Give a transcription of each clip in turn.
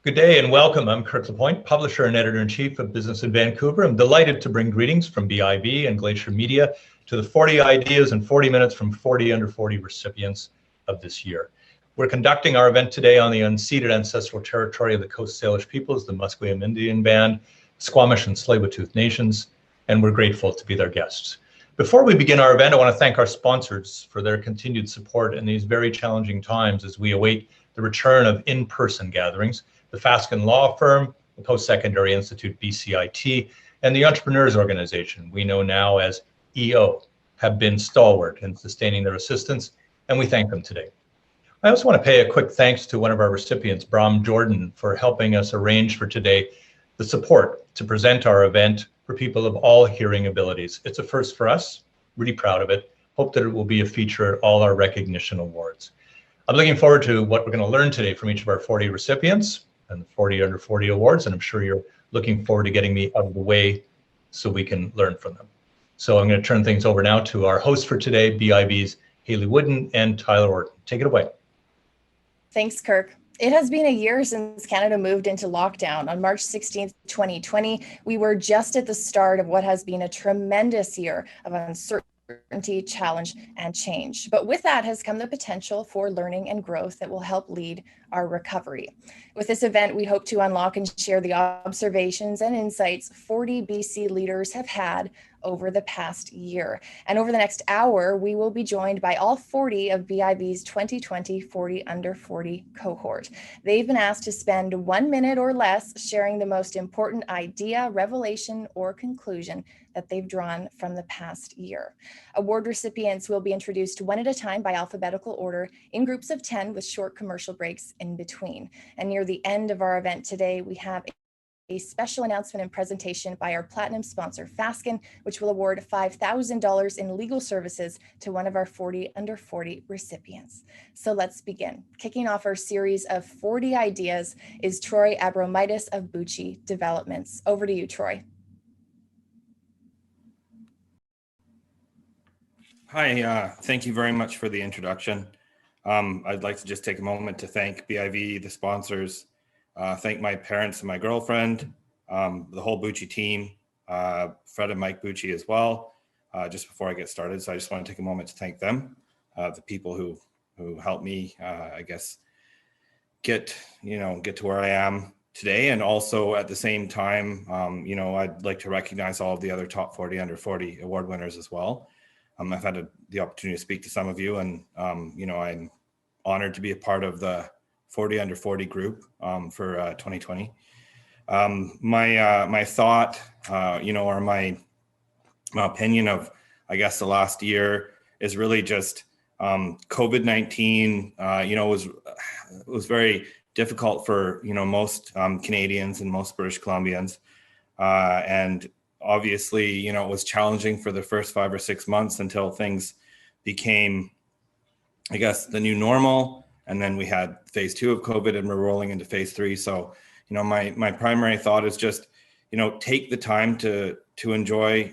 Good day and welcome. I'm Kirk LaPointe, publisher and editor-in-chief of Business in Vancouver. I'm delighted to bring greetings from BIV and Glacier Media to the 40 ideas in 40 minutes from 40 under 40 recipients of this year. We're conducting our event today on the unceded ancestral territory of the Coast Salish peoples, the Musqueam Indian Band, Squamish and Tsleil-Waututh nations, and we're grateful to be their guests. Before we begin our event, I want to thank our sponsors for their continued support in these very challenging times as we await the return of in-person gatherings. The Fasken Law Firm, the Post-Secondary Institute BCIT, and the Entrepreneurs Organization, we know now as EO, have been stalwart in sustaining their assistance, and we thank them today. I also want to pay a quick thanks to one of our recipients, Braun Jordan, for helping us arrange for today the support to present our event for people of all hearing abilities. It's a first for us, really proud of it. Hope that it will be a feature at all our recognition awards. I'm looking forward to what we're going to learn today from each of our 40 recipients and the 40 under 40 awards, and I'm sure you're looking forward to getting me out of the way so we can learn from them. So I'm going to turn things over now to our hosts for today, BIV's Haley Wooden and Tyler Orton. Take it away. Thanks, Kirk. It has been a year since Canada moved into lockdown. On March 16th, 2020, we were just at the start of what has been a tremendous year of uncertainty, challenge, and change. But with that has come the potential for learning and growth that will help lead our recovery. With this event, we hope to unlock and share the observations and insights 40 BC leaders have had over the past year. And over the next hour, we will be joined by all 40 of BIV's 2020 40 under 40 cohort. They've been asked to spend 1 minute or less sharing the most important idea, revelation, or conclusion that they've drawn from the past year. Award recipients will be introduced one at a time by alphabetical order in groups of 10 with short commercial breaks in between. And near the end of our event today, we have a special announcement and presentation by our platinum sponsor, Fasken, which will award $5,000 in legal services to one of our 40 under 40 recipients. So let's begin. Kicking off our series of 40 ideas is Troy Abromaitis of Bucci Developments. Over to you, Troy. Hi, thank you very much for the introduction. I'd like to just take a moment to thank BIV, the sponsors, thank my parents and my girlfriend, the whole Bucci team, Fred and Mike Bucci as well, just before I get started. So I just want to take a moment to thank them, the people who helped me, I guess, get to where I am today. And also at the same time, I'd like to recognize all of the other top 40 under 40 award winners as well. I've had the opportunity to speak to some of you, and I'm honored to be a part of the 40 under 40 group for 2020. My thought, or my opinion of, I guess, the last year is really just COVID-19. It was very difficult for most Canadians and most British Columbians, and obviously, it was challenging for the first 5 or 6 months until things became, I guess, the new normal. And then we had phase 2 of COVID and we're rolling into phase 3. So, my primary thought is just, take the time to enjoy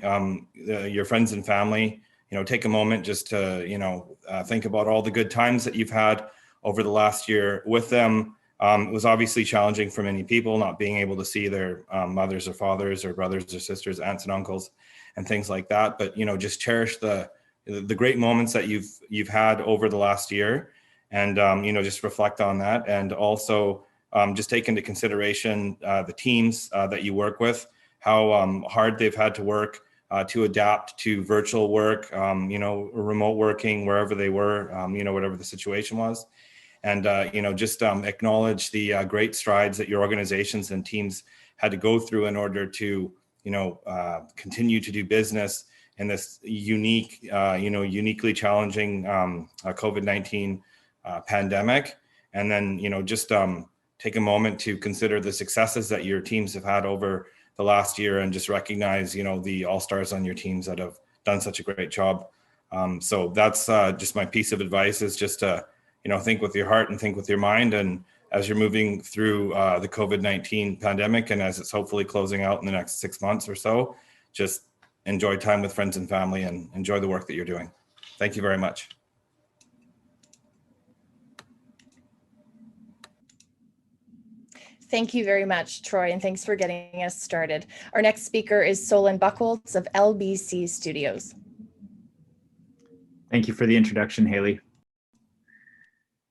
your friends and family, take a moment just to, think about all the good times that you've had over the last year with them. It was obviously challenging for many people not being able to see their mothers or fathers or brothers or sisters, aunts and uncles, and things like that. But just cherish the great moments that you've had over the last year, and just reflect on that, and also just take into consideration the teams that you work with, how hard they've had to work to adapt to virtual work, remote working wherever they were, whatever the situation was. And, just acknowledge the great strides that your organizations and teams had to go through in order to, continue to do business in this uniquely challenging COVID-19 pandemic. And then, just take a moment to consider the successes that your teams have had over the last year, and just recognize, the all-stars on your teams that have done such a great job. So that's just my piece of advice, is just to, think with your heart and think with your mind. And as you're moving through the COVID-19 pandemic, and as it's hopefully closing out in the next 6 months or so, just enjoy time with friends and family and enjoy the work that you're doing. Thank you very much. Thank you very much, Troy, and thanks for getting us started. Our next speaker is Solon Bucholtz of LBC Studios. Thank you for the introduction, Haley.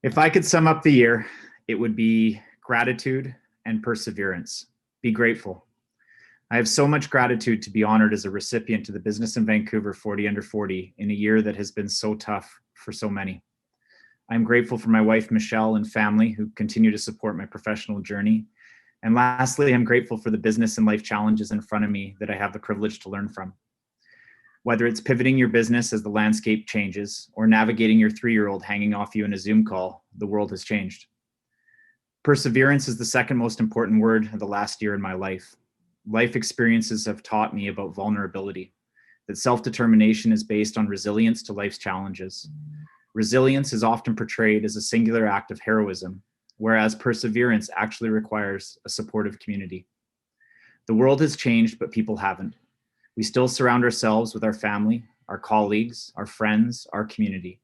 If I could sum up the year, it would be gratitude and perseverance. Be grateful. I have so much gratitude to be honored as a recipient to the Business in Vancouver 40 Under 40 in a year that has been so tough for so many. I'm grateful for my wife, Michelle, and family who continue to support my professional journey. And lastly, I'm grateful for the business and life challenges in front of me that I have the privilege to learn from. Whether it's pivoting your business as the landscape changes or navigating your 3-year-old hanging off you in a Zoom call, the world has changed. Perseverance is the second most important word of the last year in my life. Life experiences have taught me about vulnerability, that self-determination is based on resilience to life's challenges. Resilience is often portrayed as a singular act of heroism, whereas perseverance actually requires a supportive community. The world has changed, but people haven't. We still surround ourselves with our family, our colleagues, our friends, our community.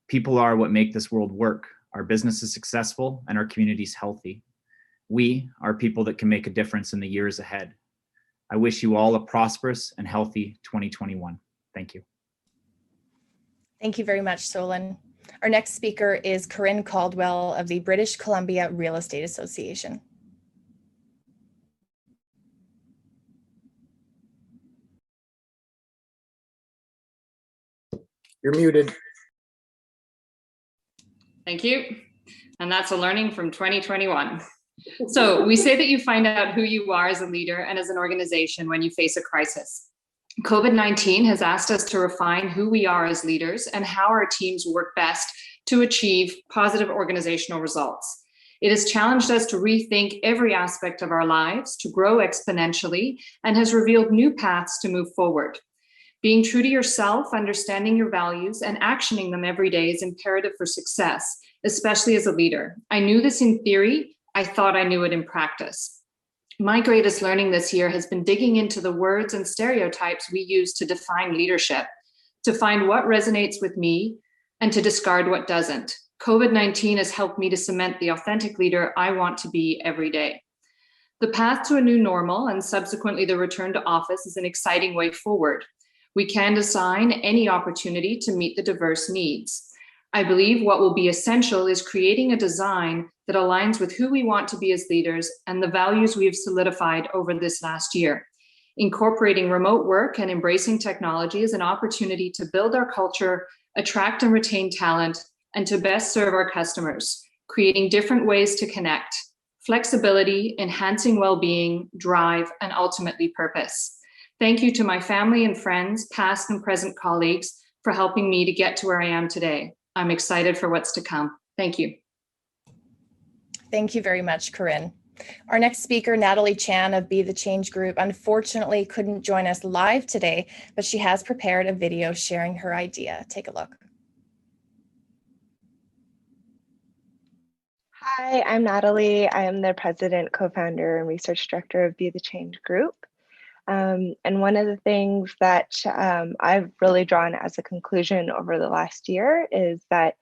People are what make this world work. Our business is successful and our communities healthy. We are people that can make a difference in the years ahead. I wish you all a prosperous and healthy 2021. Thank you. Thank you very much, Solon. Our next speaker is Corinne Caldwell of the British Columbia Real Estate Association. You're muted. Thank you. And that's a learning from 2021. So we say that you find out who you are as a leader and as an organization when you face a crisis. COVID-19 has asked us to refine who we are as leaders and how our teams work best to achieve positive organizational results. It has challenged us to rethink every aspect of our lives, to grow exponentially, and has revealed new paths to move forward. Being true to yourself, understanding your values, and actioning them every day is imperative for success, especially as a leader. I knew this in theory. I thought I knew it in practice. My greatest learning this year has been digging into the words and stereotypes we use to define leadership, to find what resonates with me and to discard what doesn't. COVID-19 has helped me to cement the authentic leader I want to be every day. The path to a new normal and subsequently the return to office is an exciting way forward. We can design any opportunity to meet the diverse needs. I believe what will be essential is creating a design that aligns with who we want to be as leaders and the values we have solidified over this last year. Incorporating remote work and embracing technology is an opportunity to build our culture, attract and retain talent, and to best serve our customers, creating different ways to connect, flexibility, enhancing well-being, drive, and ultimately purpose. Thank you to my family and friends, past and present colleagues, for helping me to get to where I am today. I'm excited for what's to come. Thank you. Thank you very much, Corinne. Our next speaker, Natalie Chan of Be the Change Group, unfortunately couldn't join us live today, but she has prepared a video sharing her idea. Take a look. Hi, I'm Natalie. I am the president, co-founder, and research director of Be the Change Group. And one of the things that I've really drawn as a conclusion over the last year is that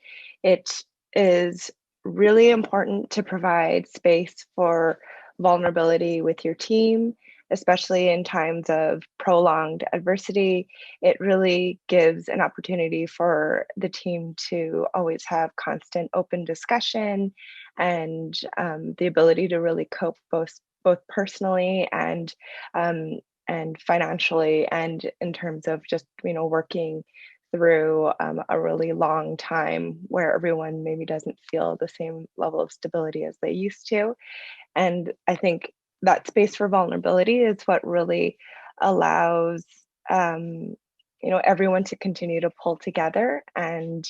it is really important to provide space for vulnerability with your team, especially in times of prolonged adversity. It really gives an opportunity for the team to always have constant open discussion and the ability to really cope both personally and financially, and in terms of just working through a really long time where everyone maybe doesn't feel the same level of stability as they used to. And I think that space for vulnerability is what really allows everyone to continue to pull together and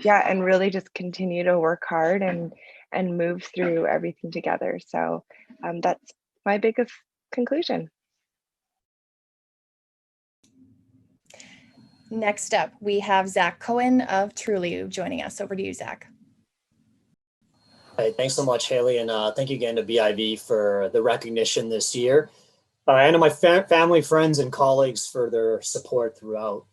really just continue to work hard and move through everything together. So that's my biggest conclusion. Next up, we have Zach Cohen of Trulioo joining us. Over to you, Zach. Hey, thanks so much, Haley, and thank you again to BIV for the recognition this year, and to my family, friends, and colleagues for their support throughout.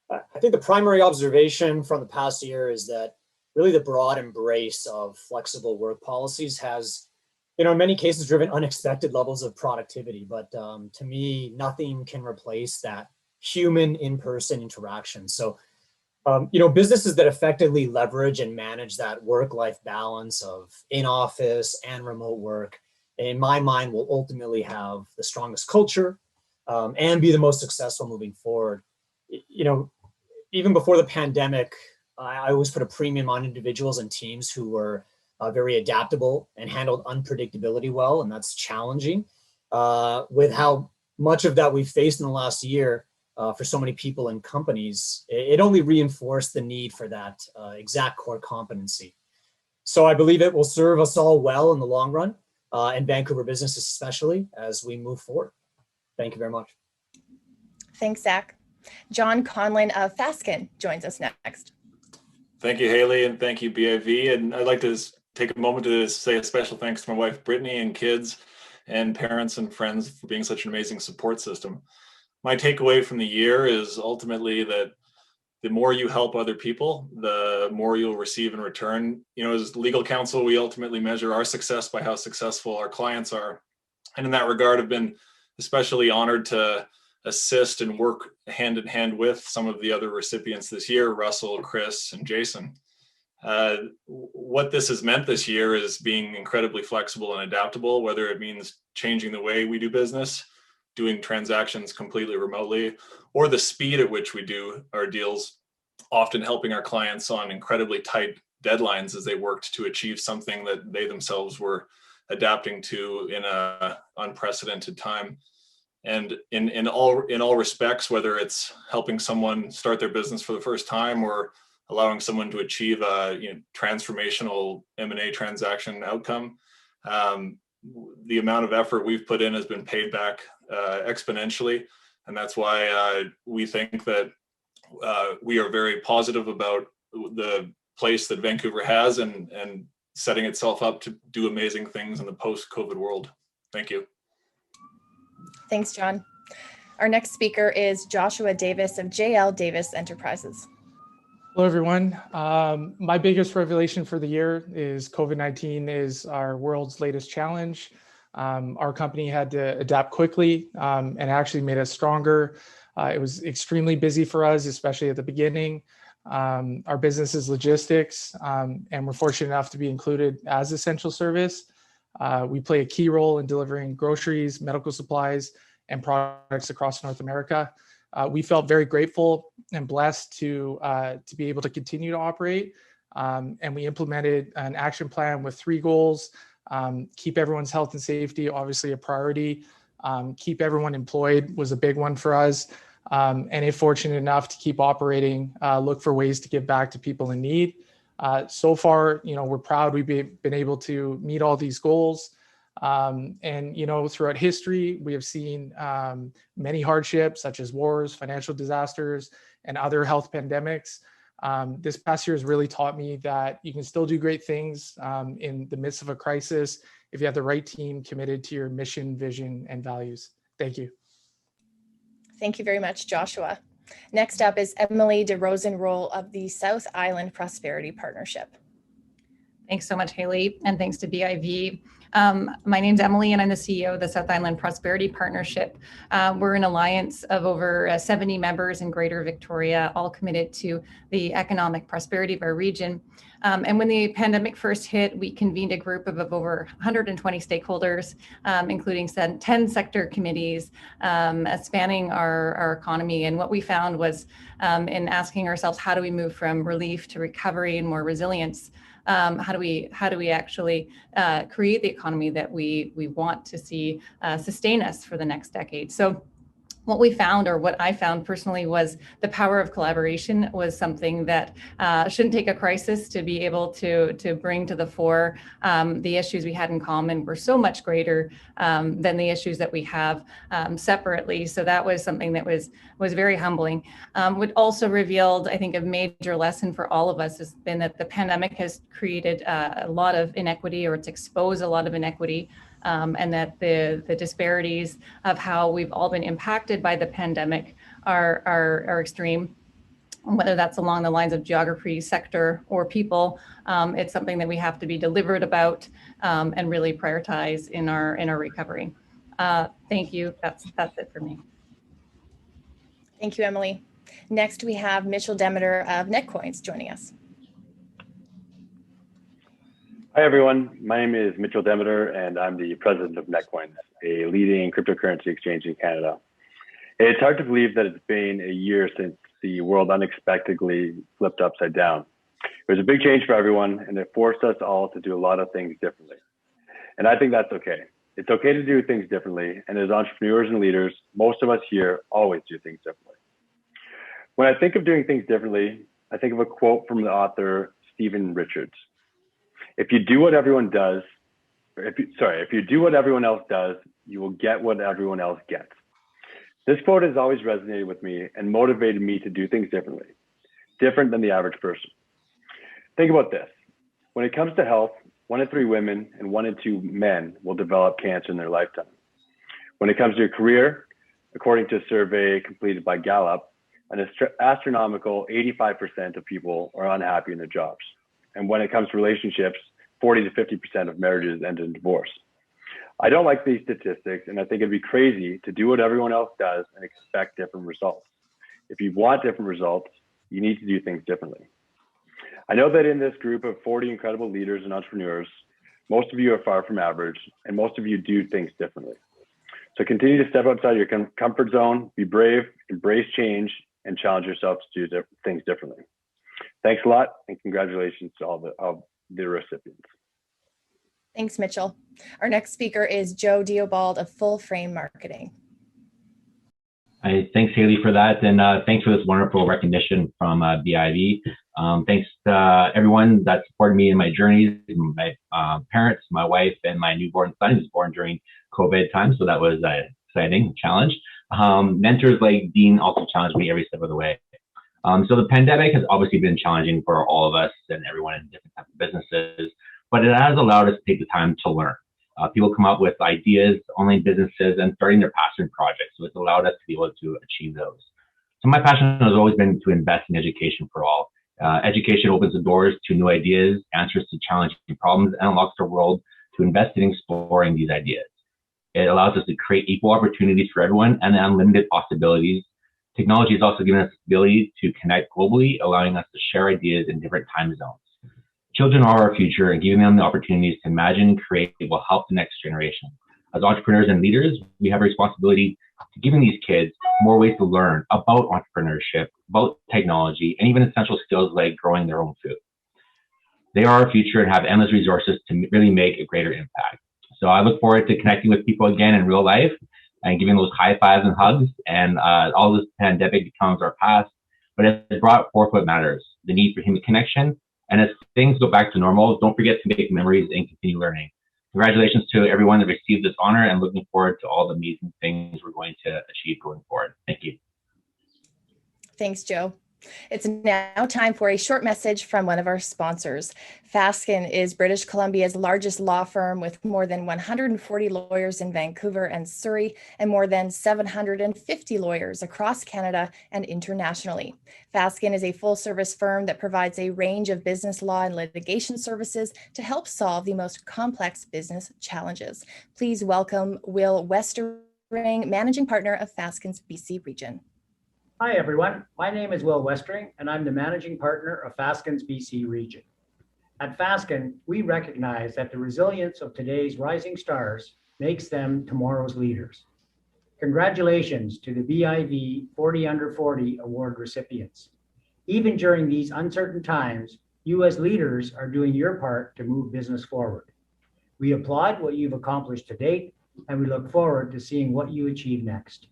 I think the primary observation from the past year is that really the broad embrace of flexible work policies has, in many cases driven unexpected levels of productivity. But to me, nothing can replace that human in-person interaction. So, businesses that effectively leverage and manage that work-life balance of in-office and remote work, in my mind, will ultimately have the strongest culture and be the most successful moving forward. Even before the pandemic, I always put a premium on individuals and teams who were very adaptable and handled unpredictability well, and that's challenging. With how much of that we've faced in the last year for so many people and companies, it only reinforced the need for that exact core competency. So I believe it will serve us all well in the long run, and Vancouver businesses especially, as we move forward. Thank you very much. Thanks, Zach. John Conlin of Fasken joins us next. Thank you, Haley, and thank you, BIV. And I'd like to take a moment to say a special thanks to my wife, Brittany, and kids and parents and friends for being such an amazing support system. My takeaway from the year is ultimately that the more you help other people, the more you'll receive in return. As legal counsel, we ultimately measure our success by how successful our clients are. And in that regard, I've been especially honored to assist and work hand in hand with some of the other recipients this year, Russell, Chris, and Jason. What this has meant this year is being incredibly flexible and adaptable, whether it means changing the way we do business, doing transactions completely remotely, or the speed at which we do our deals, often helping our clients on incredibly tight deadlines as they worked to achieve something that they themselves were adapting to in an unprecedented time. And in all respects, whether it's helping someone start their business for the first time or allowing someone to achieve a transformational M&A transaction outcome, the amount of effort we've put in has been paid back exponentially. And that's why we think that we are very positive about the place that Vancouver has and setting itself up to do amazing things in the post-COVID world. Thank you. Thanks, John. Our next speaker is Joshua Davis of JL Davis Enterprises. Hello, everyone. My biggest revelation for the year is COVID-19 is our world's latest challenge. Our company had to adapt quickly and actually made us stronger. It was extremely busy for us, especially at the beginning. Our business is logistics, and we're fortunate enough to be included as essential service. We play a key role in delivering groceries, medical supplies, and products across North America. We felt very grateful and blessed to be able to continue to operate. And we implemented an action plan with 3 goals. Keep everyone's health and safety, obviously a priority. Keep everyone employed was a big one for us. And if fortunate enough to keep operating, look for ways to give back to people in need. So far, we're proud we've been able to meet all these goals. And, throughout history, we have seen many hardships such as wars, financial disasters, and other health pandemics. This past year has really taught me that you can still do great things in the midst of a crisis if you have the right team committed to your mission, vision, and values. Thank you. Thank you very much, Joshua. Next up is Emile de Rosenroll of the South Island Prosperity Partnership. Thanks so much, Haley, and thanks to BIV. My name's Emily, and I'm the CEO of the South Island Prosperity Partnership. We're an alliance of over 70 members in Greater Victoria, all committed to the economic prosperity of our region. And when the pandemic first hit, we convened a group of over 120 stakeholders, including 10 sector committees spanning our economy. And what we found was in asking ourselves, how do we move from relief to recovery and more resilience? How do we actually create the economy that we want to see sustain us for the next decade? So what we found, or what I found personally, was the power of collaboration was something that shouldn't take a crisis to be able to bring to the fore. The issues we had in common were so much greater than the issues that we have separately. So that was something that was very humbling. What also revealed, I think, a major lesson for all of us has been that the pandemic has created a lot of inequity, or it's exposed a lot of inequity. And that the disparities of how we've all been impacted by the pandemic are extreme. whether that's along the lines of geography, sector, or people. It's something that we have to be deliberate about and really prioritize in our recovery. Thank you. That's it for me. Thank you, Emily. Next, we have Mitchell Demeter of Netcoins joining us. Hi, everyone. My name is Mitchell Demeter, and I'm the president of Netcoins, a leading cryptocurrency exchange in Canada. It's hard to believe that it's been a year since the world unexpectedly flipped upside down. It was a big change for everyone, and it forced us all to do a lot of things differently. And I think that's okay. It's okay to do things differently, and as entrepreneurs and leaders, most of us here always do things differently. When I think of doing things differently, I think of a quote from the author Stephen Richards. If you do what everyone does, if you do what everyone else does, you will get what everyone else gets. This quote has always resonated with me and motivated me to do things differently, different than the average person. Think about this. When it comes to health, 1 in 3 women and 1 in 2 men will develop cancer in their lifetime. When it comes to your career, according to a survey completed by Gallup, an astronomical 85% of people are unhappy in their jobs. And when it comes to relationships, 40 to 50% of marriages end in divorce. I don't like these statistics, and I think it'd be crazy to do what everyone else does and expect different results. If you want different results, you need to do things differently. I know that in this group of 40 incredible leaders and entrepreneurs, most of you are far from average, and most of you do things differently. So continue to step outside your comfort zone, be brave, embrace change, and challenge yourself to do things differently. Thanks a lot, and congratulations to all the recipients. Thanks, Mitchell. Our next speaker is Joe Diobald of Full Frame Marketing. Hi, thanks, Haley, for that, and thanks for this wonderful recognition from BIV. Thanks to everyone that supported me in my journeys, my parents, my wife, and my newborn son, who was born during COVID time, so that was an exciting challenge. Mentors like Dean also challenged me every step of the way. So the pandemic has obviously been challenging for all of us and everyone in different types of businesses, but it has allowed us to take the time to learn. People come up with ideas, online businesses, and starting their passion projects. So it's allowed us to be able to achieve those. So my passion has always been to invest in education for all. Education opens the doors to new ideas, answers to challenging problems, and unlocks the world to invest in exploring these ideas. It allows us to create equal opportunities for everyone and unlimited possibilities. Technology has also given us the ability to connect globally, allowing us to share ideas in different time zones. Children are our future, and giving them the opportunities to imagine and create will help the next generation. As entrepreneurs and leaders, we have a responsibility to giving these kids more ways to learn about entrepreneurship, about technology, and even essential skills like growing their own food. They are our future and have endless resources to really make a greater impact. So I look forward to connecting with people again in real life and giving those high fives and hugs. And all this pandemic becomes our past, but it brought forth what matters, the need for human connection. And as things go back to normal, don't forget to make memories and continue learning. Congratulations to everyone that received this honor, and looking forward to all the amazing things we're going to achieve going forward. Thank you. Thanks, Joe. It's now time for a short message from one of our sponsors. Fasken is British Columbia's largest law firm with more than 140 lawyers in Vancouver and Surrey and more than 750 lawyers across Canada and internationally. Fasken is a full-service firm that provides a range of business law and litigation services to help solve the most complex business challenges. Please welcome Will Westering, Managing Partner of Fasken's BC region. Hi, everyone. My name is Will Westering, and I'm the Managing Partner of Fasken's BC region. At Fasken, we recognize that the resilience of today's rising stars makes them tomorrow's leaders. Congratulations to the BIV 40 Under 40 award recipients. Even during these uncertain times, you as leaders are doing your part to move business forward. We applaud what you've accomplished to date, and we look forward to seeing what you achieve next.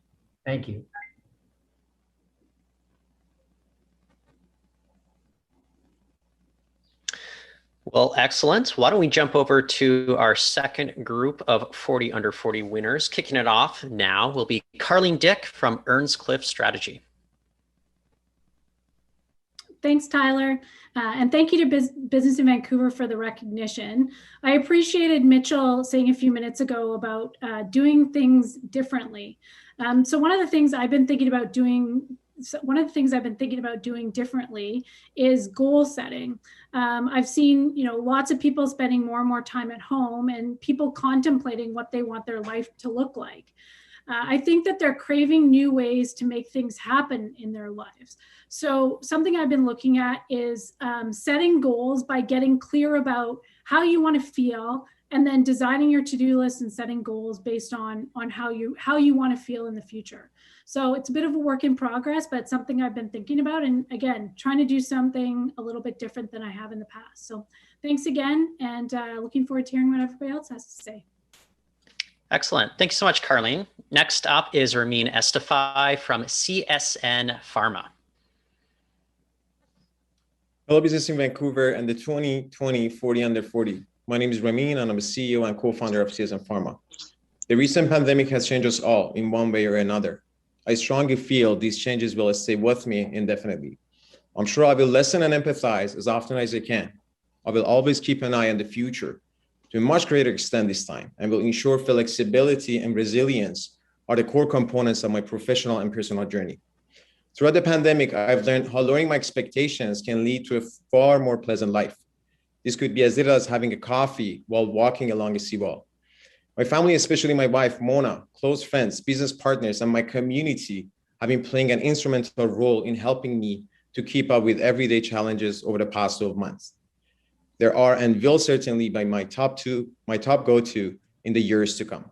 Thank you. Well, excellent. Why don't we jump over to our second group of 40 Under 40 winners. Kicking it off now will be Carla Dick from Earnscliffe Strategy. Thanks, Tyler. And thank you to Business in Vancouver for the recognition. I appreciated Mitchell saying a few minutes ago about doing things differently. So one of the things I've been thinking about doing one of the things I've been thinking about doing differently is goal setting. I've seen, lots of people spending more and more time at home and people contemplating what they want their life to look like. I think that they're craving new ways to make things happen in their lives. So something I've been looking at is setting goals by getting clear about how you want to feel, and then designing your to-do list and setting goals based on how you want to feel in the future. So it's a bit of a work in progress, but it's something I've been thinking about. And again, trying to do something a little bit different than I have in the past. So thanks again, and looking forward to hearing what everybody else has to say. Excellent. Thanks so much, Carleen. Next up is Ramon Estify from CSN Pharma. Hello, business in Vancouver and the 2020 40 Under 40. My name is Ramon, and I'm a CEO and co-founder of CSN Pharma. The recent pandemic has changed us all in one way or another. I strongly feel these changes will stay with me indefinitely. I'm sure I will listen and empathize as often as I can. I will always keep an eye on the future to a much greater extent this time, and will ensure flexibility and resilience are the core components of my professional and personal journey. Throughout the pandemic, I've learned how lowering my expectations can lead to a far more pleasant life. This could be as little as having a coffee while walking along a seawall. My family, especially my wife, Mona, close friends, business partners, and my community have been playing an instrumental role in helping me to keep up with everyday challenges over the past 12 months. There are and will certainly be my top go-to in the years to come.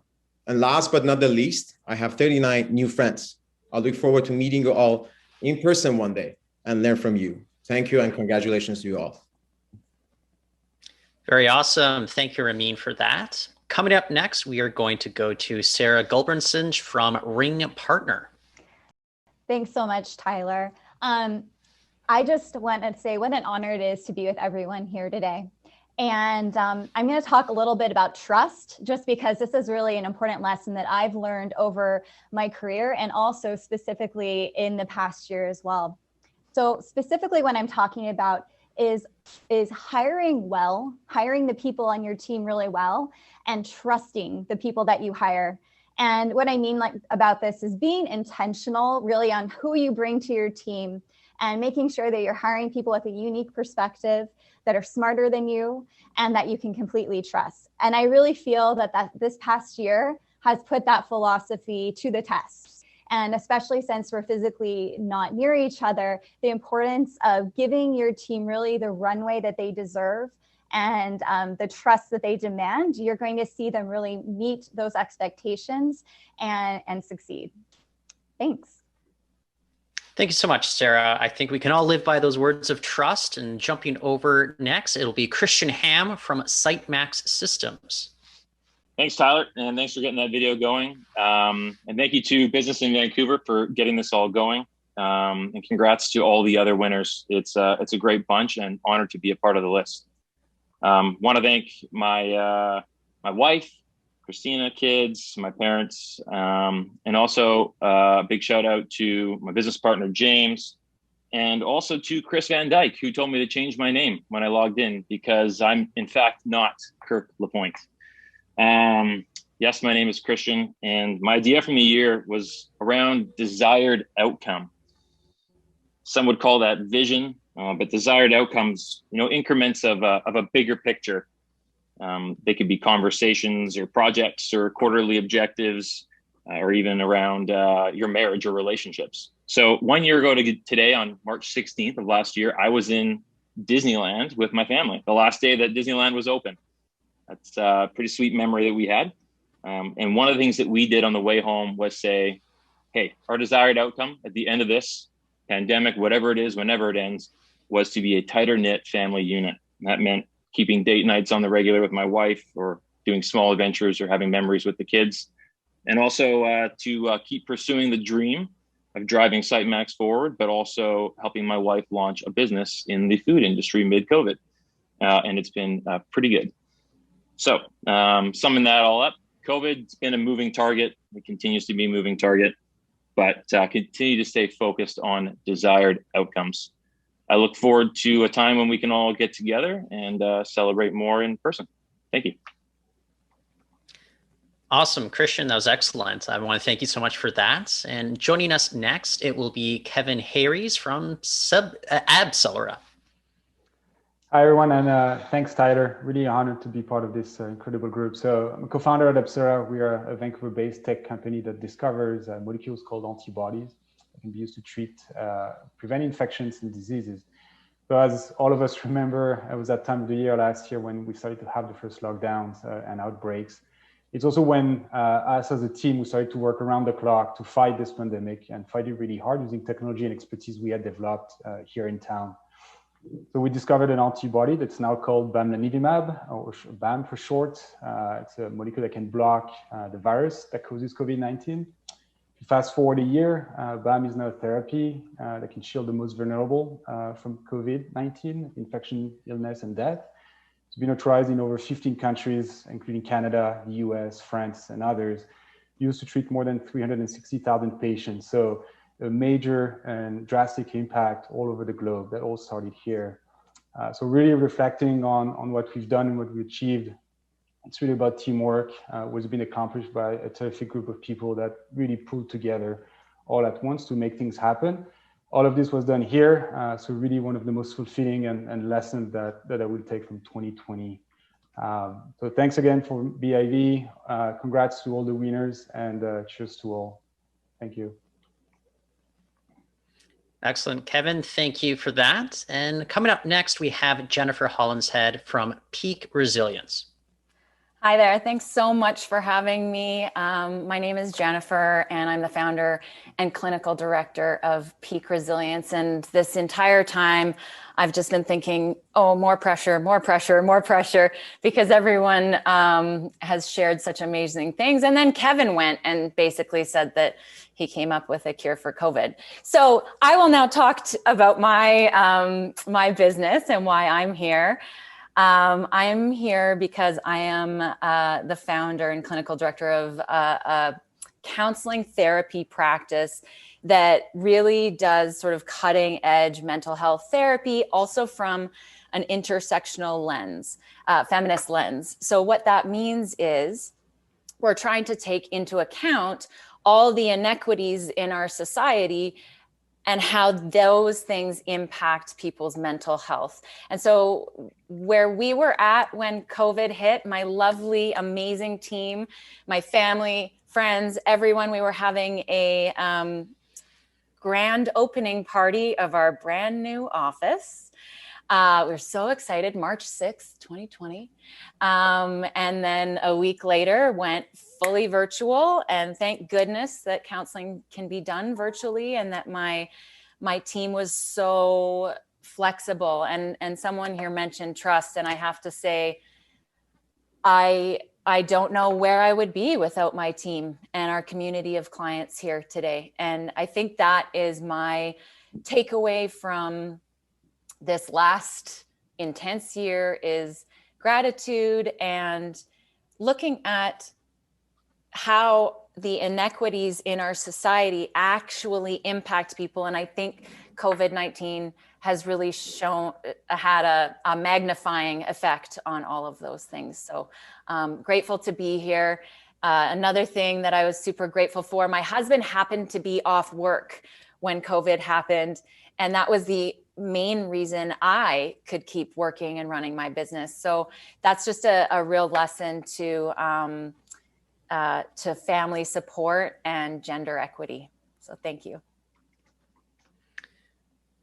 And last but not the least, I have 39 new friends. I look forward to meeting you all in person one day and learn from you. Thank you and congratulations to you all. Very awesome. Thank you, Ramon, for that. Coming up next, we are going to go to Sarah Gulbranson from Ring Partner. Thanks so much, Tyler. I just want to say what an honor it is to be with everyone here today. And I'm going to talk a little bit about trust, just because this is really an important lesson that I've learned over my career and also specifically in the past year as well. So specifically when I'm talking about is hiring well, hiring the people on your team really well, and trusting the people that you hire. And what I mean about this is being intentional really on who you bring to your team and making sure that you're hiring people with a unique perspective, that are smarter than you, and that you can completely trust. And I really feel that this past year has put that philosophy to the test. And especially since we're physically not near each other, the importance of giving your team really the runway that they deserve and the trust that they demand, you're going to see them really meet those expectations and succeed. Thanks. Thank you so much, Sarah. I think we can all live by those words of trust. And jumping over next, it'll be Christian Ham from SiteMax Systems. Thanks, Tyler, and thanks for getting that video going. And thank you to Business in Vancouver for getting this all going. And congrats to all the other winners. It's a great bunch, and honored to be a part of the list. Want to thank my wife, Christina, kids, my parents, and also a big shout out to my business partner, James, and also to Chris Van Dyke, who told me to change my name when I logged in, because I'm in fact not Kirk LaPointe. Yes, my name is Christian, and my idea from the year was around desired outcome. Some would call that vision, but desired outcomes, increments of a bigger picture. They could be conversations or projects or quarterly objectives, or even around your marriage or relationships. So 1 year ago today, on March 16th of last year, I was in Disneyland with my family, the last day that Disneyland was open. That's a pretty sweet memory that we had. And one of the things that we did on the way home was say, hey, our desired outcome at the end of this pandemic, whatever it is, whenever it ends, was to be a tighter knit family unit. And that meant keeping date nights on the regular with my wife, or doing small adventures or having memories with the kids. And also to keep pursuing the dream of driving SiteMax forward, but also helping my wife launch a business in the food industry mid-COVID. And it's been pretty good. So summing that all up, COVID's been a moving target. It continues to be a moving target, but continue to stay focused on desired outcomes. I look forward to a time when we can all get together and celebrate more in person. Thank you. Awesome, Christian, that was excellent. I want to thank you so much for that. And joining us next, it will be Kevin Harries from Abcelera. Hi, everyone, and thanks, Tyler. Really honored to be part of this incredible group. So I'm a co-founder at Abcelera. We are a Vancouver-based tech company that discovers molecules called antibodies that can be used to treat, prevent infections and diseases. So as all of us remember, it was that time of the year last year when we started to have the first lockdowns and outbreaks. It's also when us as a team, we started to work around the clock to fight this pandemic and fight it really hard using technology and expertise we had developed here in town. So we discovered an antibody that's now called bamlanivimab, or BAM for short. It's a molecule that can block the virus that causes COVID-19. Fast forward a year, BAM is now a therapy that can shield the most vulnerable from COVID-19, infection, illness, and death. It's been authorized in over 15 countries, including Canada, the US, France, and others, used to treat more than 360,000 patients. So a major and drastic impact all over the globe that all started here. So really reflecting on what we've done and what we achieved, it's really about teamwork, what's been accomplished by a terrific group of people that really pulled together all at once to make things happen. All of this was done here. So really one of the most fulfilling and lessons that I will take from 2020. So thanks again for BIV. Congrats to all the winners and cheers to all. Thank you. Excellent, Kevin. Thank you for that. And coming up next, we have Jennifer Hollinshead from Peak Resilience. Hi there. Thanks so much for having me. My name is Jennifer, and I'm the founder and clinical director of Peak Resilience. And this entire time, I've just been thinking, oh, more pressure, more pressure, more pressure, because everyone has shared such amazing things. And then Kevin went and basically said that he came up with a cure for COVID. So I will now talk about my, my business and why I'm here. I'm here because I am the founder and clinical director of a counseling therapy practice that really does sort of cutting edge mental health therapy, also from an intersectional lens, feminist lens. So what that means is we're trying to take into account all the inequities in our society and how those things impact people's mental health. And so where we were at when COVID hit, my lovely, amazing team, my family, friends, everyone, we were having a grand opening party of our brand new office. We're so excited, March 6th, 2020. And then a week later went fully virtual, and thank goodness that counseling can be done virtually, and that my team was so flexible. And someone here mentioned trust, and I have to say, I don't know where I would be without my team and our community of clients here today. And I think that is my takeaway from this last intense year is gratitude and looking at how the inequities in our society actually impact people. And I think COVID-19 has really had a magnifying effect on all of those things. So grateful to be here. Another thing that I was super grateful for, my husband happened to be off work when COVID happened. And that was the main reason I could keep working and running my business. So that's just a real lesson to family support and gender equity. So thank you.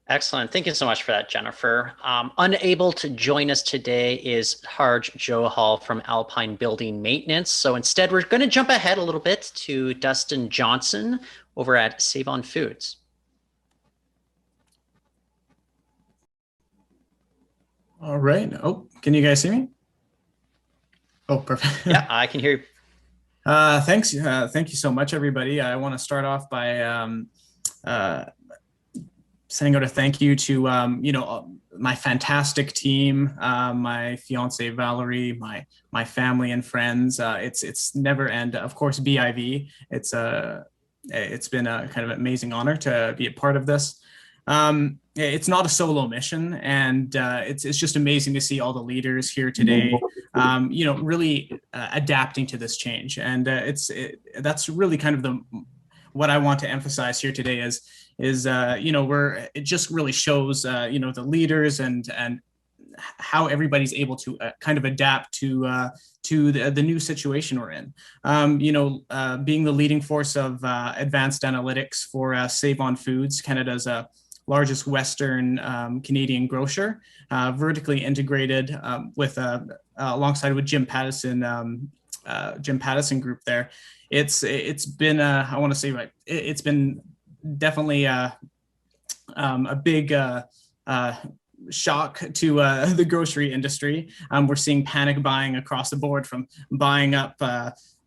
Excellent. Thank you so much for that, Jennifer. Unable to join us today is Harj Johal from Alpine Building Maintenance. So instead, we're going to jump ahead a little bit to Dustin Johnson over at Save On Foods. All right. Oh, can you guys see me? Oh, perfect. Yeah, I can hear you. Thanks. Thank you so much, everybody. I want to start off by sending out a thank you to my fantastic team, my fiance Valerie, my family and friends. It's never end. Of course, BIV. It's been a kind of amazing honor to be a part of this. it's not a solo mission, and it's just amazing to see all the leaders here today, really adapting to this change. And that's really kind of what I want to emphasize here today is it just really shows the leaders and how everybody's able to kind of adapt to the new situation we're in. Being the leading force of advanced analytics for Save On Foods, Canada's largest Western Canadian grocer, vertically integrated alongside with Jim Pattison Group there. It's been I want to say it's been definitely a big shock to the grocery industry. We're seeing panic buying across the board, from buying up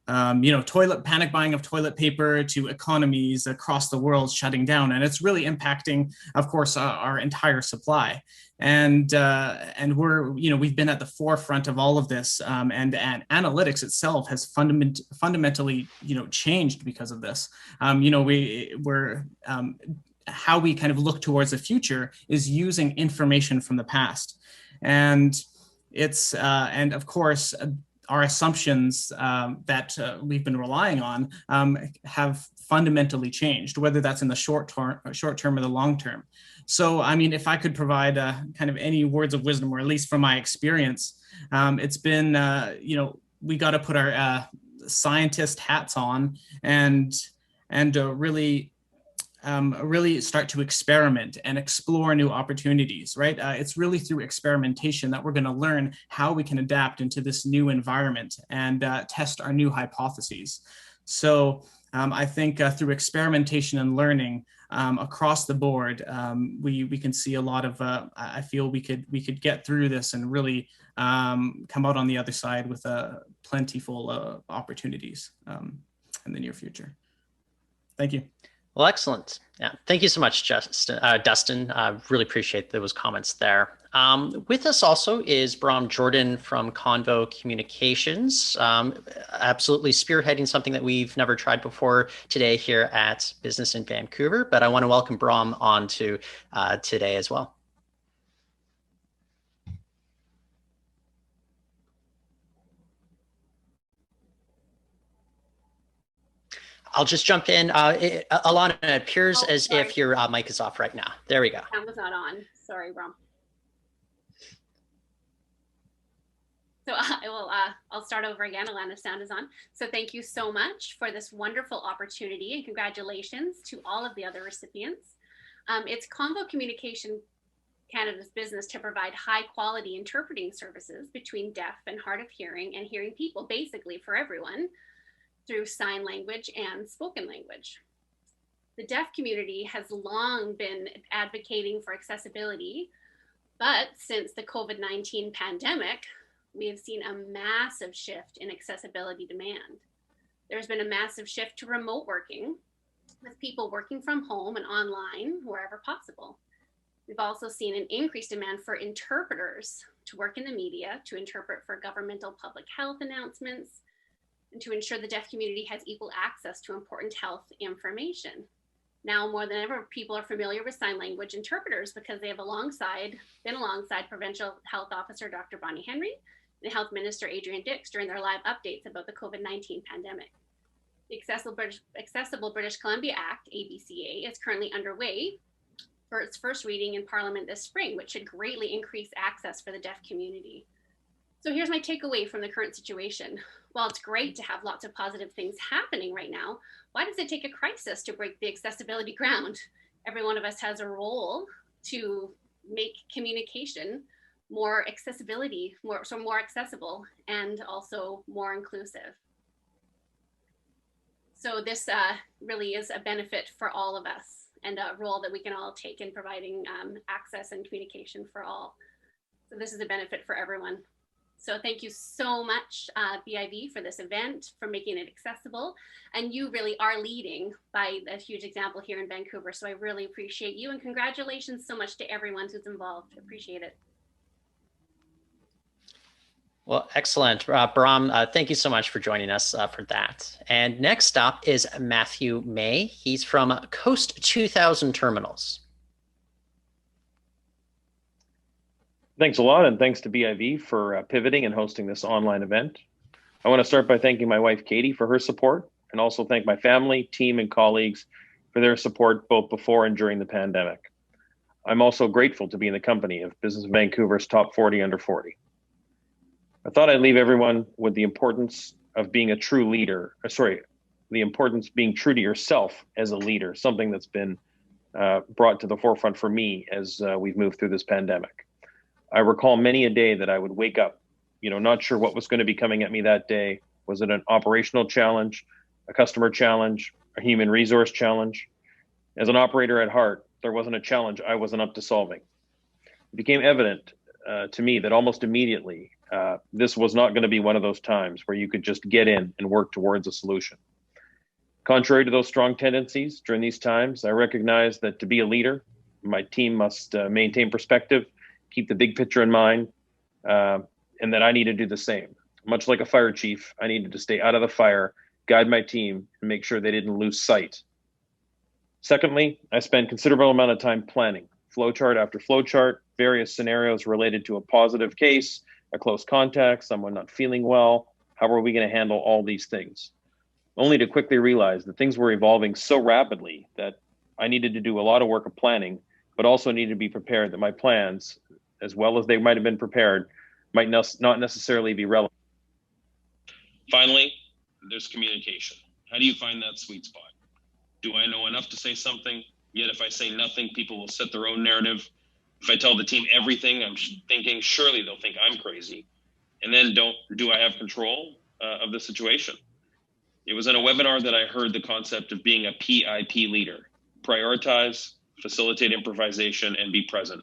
panic buying of toilet paper to economies across the world shutting down, and it's really impacting, of course, our entire supply. And we've been at the forefront of all of this, and analytics itself has fundamentally changed because of this. How we kind of look towards the future is using information from the past, and and of course our assumptions that we've been relying on have fundamentally changed, whether that's in the short term or the long term. So, I mean, if I could provide kind of any words of wisdom, or at least from my experience, it's been, we got to put our scientist hats on and really start to experiment and explore new opportunities, right? It's really through experimentation that we're going to learn how we can adapt into this new environment and test our new hypotheses. So I think through experimentation and learning across the board, we can see a lot of, I feel we could get through this and really come out on the other side with plentiful opportunities in the near future. Thank you. Well, excellent. Yeah, thank you so much, Dustin. Really appreciate those comments there. With us also is Braun Jordan from Convo Communications, absolutely spearheading something that we've never tried before today here at Business in Vancouver. But I want to welcome Braam on to today as well. I'll just jump in. Alana, it appears as if your mic is off right now. There we go. Sound was not on. Sorry, Braam. So I'll start over again. Alana's sound is on. So thank you so much for this wonderful opportunity, and congratulations to all of the other recipients. It's Convo Communication Canada's business to provide high quality interpreting services between deaf and hard of hearing and hearing people, basically for everyone, through sign language and spoken language. The deaf community has long been advocating for accessibility, but since the COVID-19 pandemic, we have seen a massive shift in accessibility demand. There's been a massive shift to remote working, with people working from home and online wherever possible. We've also seen an increased demand for interpreters to work in the media, to interpret for governmental public health announcements, and to ensure the deaf community has equal access to important health information. Now more than ever, people are familiar with sign language interpreters because they have been alongside Provincial Health Officer Dr. Bonnie Henry and Health Minister Adrian Dix during their live updates about the COVID-19 pandemic. The Accessible British Columbia Act, ABCA, is currently underway for its first reading in Parliament this spring, which should greatly increase access for the deaf community. So here's my takeaway from the current situation. While it's great to have lots of positive things happening right now, why does it take a crisis to break the accessibility ground? Every one of us has a role to make communication more accessible and also more inclusive. So this really is a benefit for all of us and a role that we can all take in providing access and communication for all. So this is a benefit for everyone. So thank you so much, BIV, for this event, for making it accessible. And you really are leading by a huge example here in Vancouver. So I really appreciate you, and congratulations so much to everyone who's involved. Appreciate it. Well, excellent. Braam, thank you so much for joining us for that. And next up is Matthew May. He's from Coast 2000 Terminals. Thanks a lot, and thanks to BIV for pivoting and hosting this online event. I want to start by thanking my wife, Katie, for her support, and also thank my family, team, and colleagues for their support both before and during the pandemic. I'm also grateful to be in the company of Business of Vancouver's Top 40 Under 40. I thought I'd leave everyone with the importance of being a true leader, the importance of being true to yourself as a leader, something that's been brought to the forefront for me as we've moved through this pandemic. I recall many a day that I would wake up, not sure what was going to be coming at me that day. Was it an operational challenge, a customer challenge, a human resource challenge? As an operator at heart, there wasn't a challenge I wasn't up to solving. It became evident to me that almost immediately, this was not going to be one of those times where you could just get in and work towards a solution. Contrary to those strong tendencies, during these times, I recognized that to be a leader, my team must maintain perspective, keep the big picture in mind, and that I need to do the same. Much like a fire chief, I needed to stay out of the fire, guide my team, and make sure they didn't lose sight. Secondly, I spent considerable amount of time planning, flowchart after flowchart, various scenarios related to a positive case, a close contact, someone not feeling well. How are we going to handle all these things? Only to quickly realize that things were evolving so rapidly that I needed to do a lot of work of planning, but also needed to be prepared that my plans, as well as they might have been prepared, might not necessarily be relevant. Finally, there's communication. How do you find that sweet spot? Do I know enough to say something? Yet if I say nothing, people will set their own narrative. If I tell the team everything, I'm thinking surely they'll think I'm crazy. And then do I have control of the situation? It was in a webinar that I heard the concept of being a PIP leader. Prioritize, facilitate improvisation, and be present.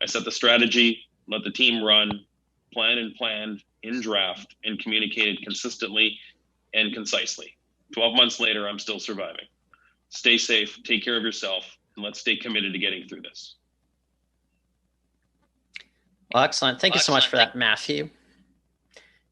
I set the strategy, let the team run, planned in draft, and communicated consistently and concisely. 12 months later, I'm still surviving. Stay safe, take care of yourself, and let's stay committed to getting through this. Well, excellent. Thank you so much for that, Matthew.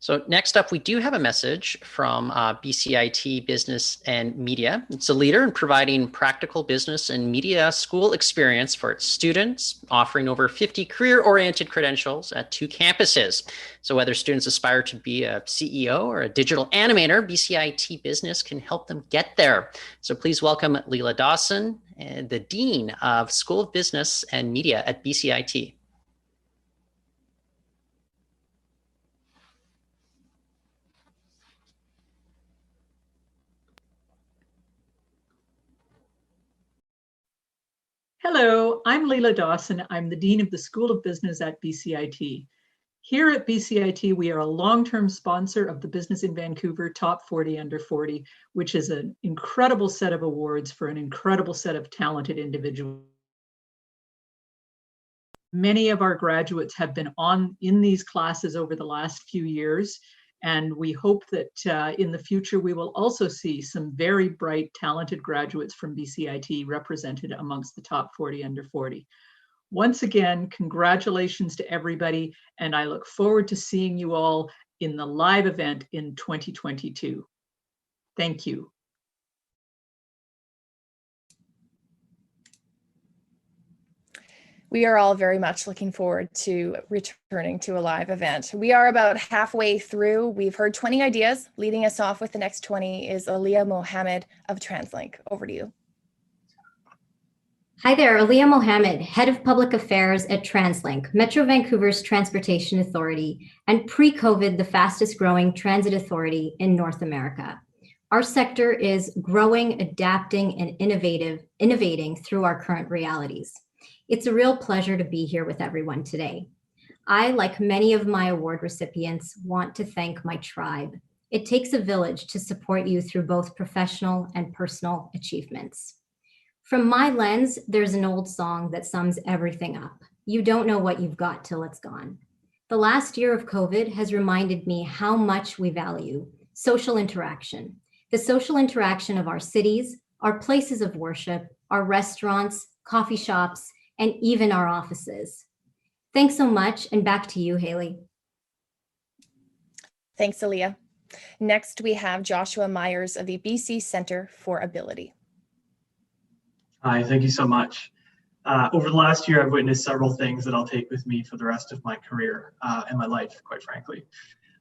So next up, we do have a message from BCIT Business and Media. It's a leader in providing practical business and media school experience for its students, offering over 50 career-oriented credentials at 2 campuses. So whether students aspire to be a CEO or a digital animator, BCIT Business can help them get there. So please welcome Leah Dawson, the Dean of School of Business and Media at BCIT. Hello, I'm Leah Dawson. I'm the Dean of the School of Business at BCIT. Here at BCIT, we are a long-term sponsor of the Business in Vancouver Top 40 Under 40, which is an incredible set of awards for an incredible set of talented individuals. Many of our graduates have been in these classes over the last few years, and we hope that in the future, we will also see some very bright, talented graduates from BCIT represented amongst the top 40 under 40. Once again, congratulations to everybody, and I look forward to seeing you all in the live event in 2022. Thank you. We are all very much looking forward to returning to a live event. We are about halfway through. We've heard 20 ideas. Leading us off with the next 20 is Aleah Mohammed of TransLink. Over to you. Hi there, Aleah Mohammed, Head of Public Affairs at TransLink, Metro Vancouver's transportation authority, and pre-COVID, the fastest growing transit authority in North America. Our sector is growing, adapting, and innovating through our current realities. It's a real pleasure to be here with everyone today. I, like many of my award recipients, want to thank my tribe. It takes a village to support you through both professional and personal achievements. From my lens, there's an old song that sums everything up. You don't know what you've got till it's gone. The last year of COVID has reminded me how much we value social interaction, the social interaction of our cities, our places of worship, our restaurants, coffee shops, and even our offices. Thanks so much, and back to you, Haley. Thanks, Aleah. Next, we have Joshua Myers of the BC Centre for Ability. Hi, thank you so much. Over the last year, I've witnessed several things that I'll take with me for the rest of my career and my life, quite frankly.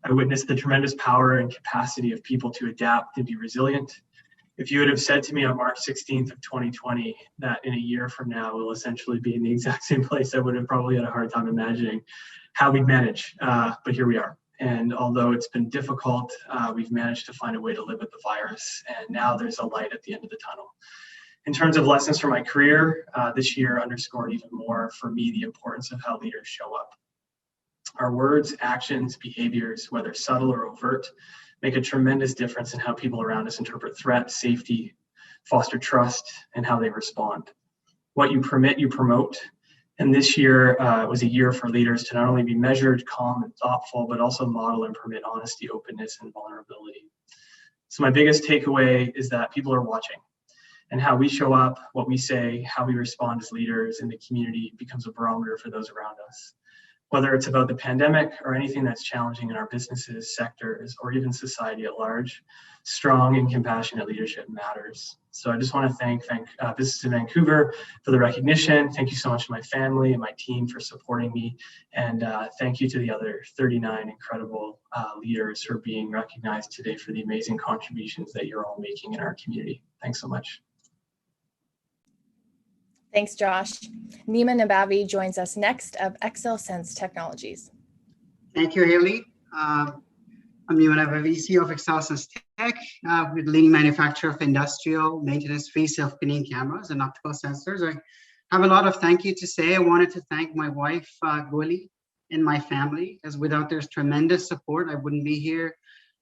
I witnessed the tremendous power and capacity of people to adapt and be resilient. If you would have said to me on March 16th of 2020 that in a year from now we'll essentially be in the exact same place, I would have probably had a hard time imagining how we'd manage, but here we are. And although it's been difficult, we've managed to find a way to live with the virus, and now there's a light at the end of the tunnel. In terms of lessons from my career, this year underscored even more for me the importance of how leaders show up. Our words, actions, behaviors, whether subtle or overt, make a tremendous difference in how people around us interpret threat, safety, foster trust, and how they respond. What you permit, you promote. And this year was a year for leaders to not only be measured, calm, and thoughtful, but also model and permit honesty, openness, and vulnerability. So my biggest takeaway is that people are watching. And how we show up, what we say, how we respond as leaders in the community becomes a barometer for those around us. Whether it's about the pandemic or anything that's challenging in our businesses, sectors, or even society at large, strong and compassionate leadership matters. So I just want to thank Business in Vancouver for the recognition. Thank you so much to my family and my team for supporting me. And thank you to the other 39 incredible leaders who are being recognized today for the amazing contributions that you're all making in our community. Thanks so much. Thanks, Josh. Nima Nabavi joins us next of XLSense Technologies. Thank you, Haley. I'm Nima Nabavi, CEO of XLSense Tech, with leading manufacturer of industrial maintenance-free self-cleaning cameras and optical sensors. I have a lot of thank you to say. I wanted to thank my wife, Goli, and my family, as without their tremendous support, I wouldn't be here.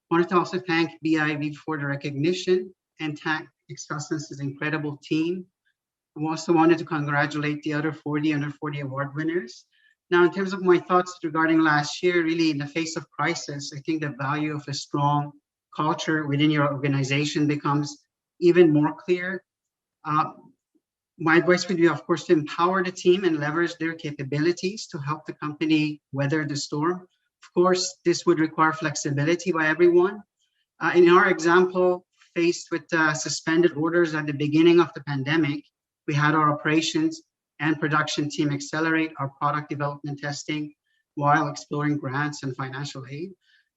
I wanted to also thank BIV for the recognition and thank XLSense's incredible team. I also wanted to congratulate the other 40 under 40 award winners. Now, in terms of my thoughts regarding last year, really in the face of crisis, I think the value of a strong culture within your organization becomes even more clear. My advice would be, of course, to empower the team and leverage their capabilities to help the company weather the storm. Of course, this would require flexibility by everyone. In our example, faced with suspended orders at the beginning of the pandemic, we had our operations and production team accelerate our product development testing while exploring grants and financial aid.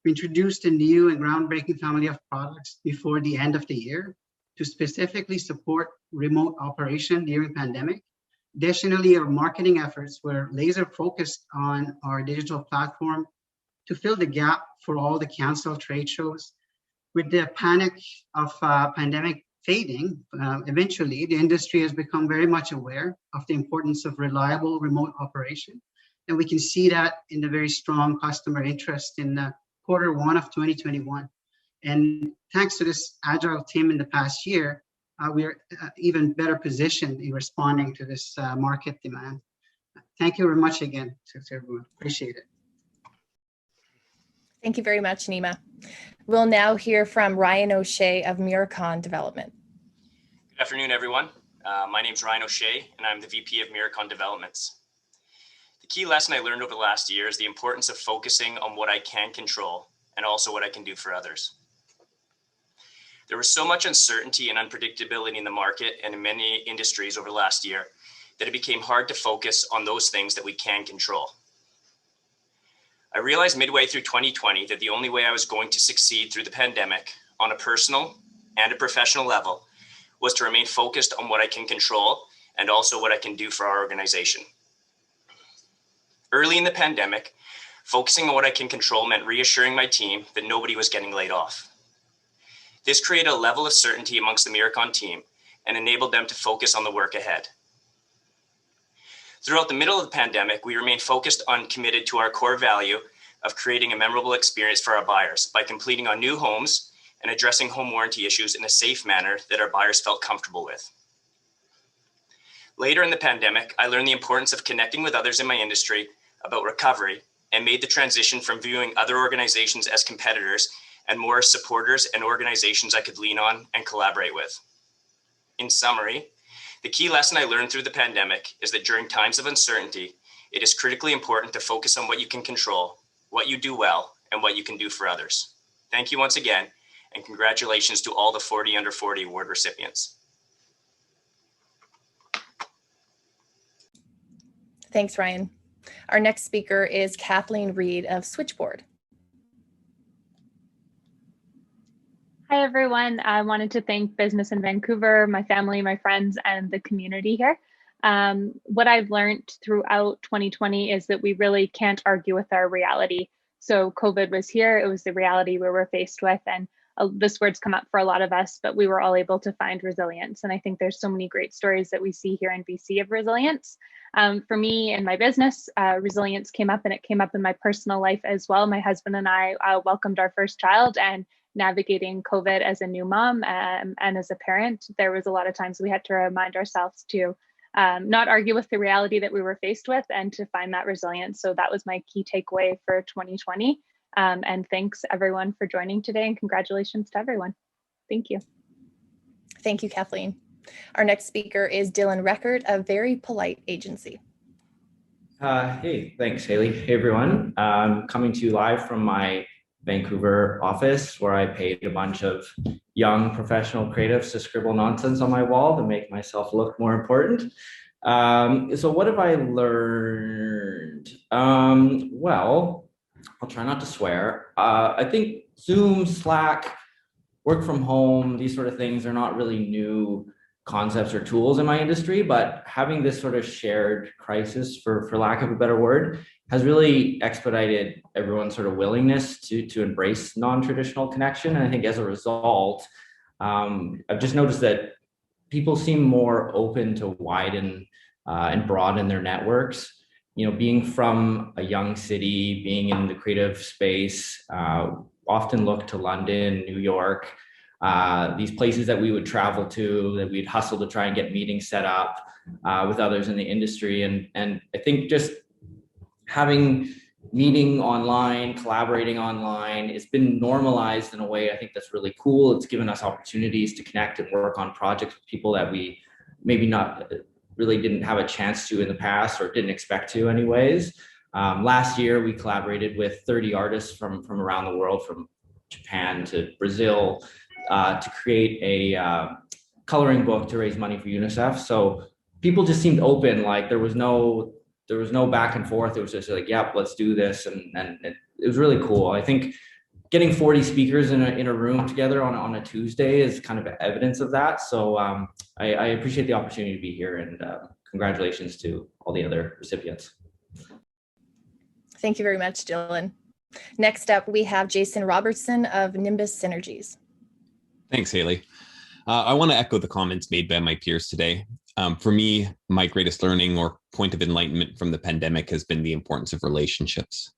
We introduced a new and groundbreaking family of products before the end of the year to specifically support remote operation during pandemic. Additionally, our marketing efforts were laser focused on our digital platform to fill the gap for all the canceled trade shows. With the panic of pandemic fading, eventually the industry has become very much aware of the importance of reliable remote operation. And we can see that in the very strong customer interest in Q1 of 2021. And thanks to this agile team in the past year, we're even better positioned in responding to this market demand. Thank you very much again to everyone. Appreciate it. Thank you very much, Nima. We'll now hear from Ryan O'Shea of Miracon Development. Good afternoon, everyone. My name is Ryan O'Shea, and I'm the VP of Miracon Developments. The key lesson I learned over the last year is the importance of focusing on what I can control and also what I can do for others. There was so much uncertainty and unpredictability in the market and in many industries over the last year that it became hard to focus on those things that we can control. I realized midway through 2020 that the only way I was going to succeed through the pandemic on a personal and a professional level was to remain focused on what I can control and also what I can do for our organization. Early in the pandemic, focusing on what I can control meant reassuring my team that nobody was getting laid off. This created a level of certainty amongst the Miracon team and enabled them to focus on the work ahead. Throughout the middle of the pandemic, we remained focused on committed to our core value of creating a memorable experience for our buyers by completing on new homes and addressing home warranty issues in a safe manner that our buyers felt comfortable with. Later in the pandemic, I learned the importance of connecting with others in my industry about recovery and made the transition from viewing other organizations as competitors and more as supporters and organizations I could lean on and collaborate with. In summary, the key lesson I learned through the pandemic is that during times of uncertainty, it is critically important to focus on what you can control, what you do well, and what you can do for others. Thank you once again, and congratulations to all the 40 under 40 award recipients. Thanks, Ryan. Our next speaker is Kathleen Reed of Switchboard. Hi, everyone. I wanted to thank Business in Vancouver, my family, my friends, and the community here. What I've learned throughout 2020 is that we really can't argue with our reality. So COVID was here, it was the reality we were faced with, and this word's come up for a lot of us, but we were all able to find resilience. And I think there's so many great stories that we see here in BC of resilience. For me and my business, resilience came up, and it came up in my personal life as well. My husband and I welcomed our first child, and navigating COVID as a new mom and as a parent, there was a lot of times we had to remind ourselves to not argue with the reality that we were faced with and to find that resilience. So that was my key takeaway for 2020. And thanks everyone for joining today, and congratulations to everyone. Thank you. Thank you, Kathleen. Our next speaker is Dylan Record of Very Polite Agency. Hey, thanks, Haley. Hey, everyone. I'm coming to you live from my Vancouver office, where I paid a bunch of young professional creatives to scribble nonsense on my wall to make myself look more important. So what have I learned? Well, I'll try not to swear. I think Zoom, Slack, work from home, these sort of things are not really new concepts or tools in my industry, but having this sort of shared crisis, for lack of a better word, has really expedited everyone's sort of willingness to embrace non-traditional connection. And I think as a result, I've just noticed that people seem more open to widen and broaden their networks. You know, being from a young city, being in the creative space, often look to London, New York, these places that we would travel to, that we'd hustle to try and get meetings set up with others in the industry. And I think just having meeting online, collaborating online, it's been normalized in a way I think that's really cool. It's given us opportunities to connect and work on projects with people that we maybe not really didn't have a chance to in the past, or didn't expect to anyways. Last year, we collaborated with 30 artists from around the world, from Japan to Brazil, to create a coloring book to raise money for UNICEF. So people just seemed open, like there was no back and forth. It was just like, yep, let's do this. And it was really cool. I think getting 40 speakers in a room together on a Tuesday is kind of evidence of that. So I appreciate the opportunity to be here, and congratulations to all the other recipients. Thank you very much, Dylan. Next up, we have Jason Robertson of Nimbus Synergies. Thanks, Haley. I want to echo the comments made by my peers today. For me, my greatest learning or point of enlightenment from the pandemic has been the importance of relationships.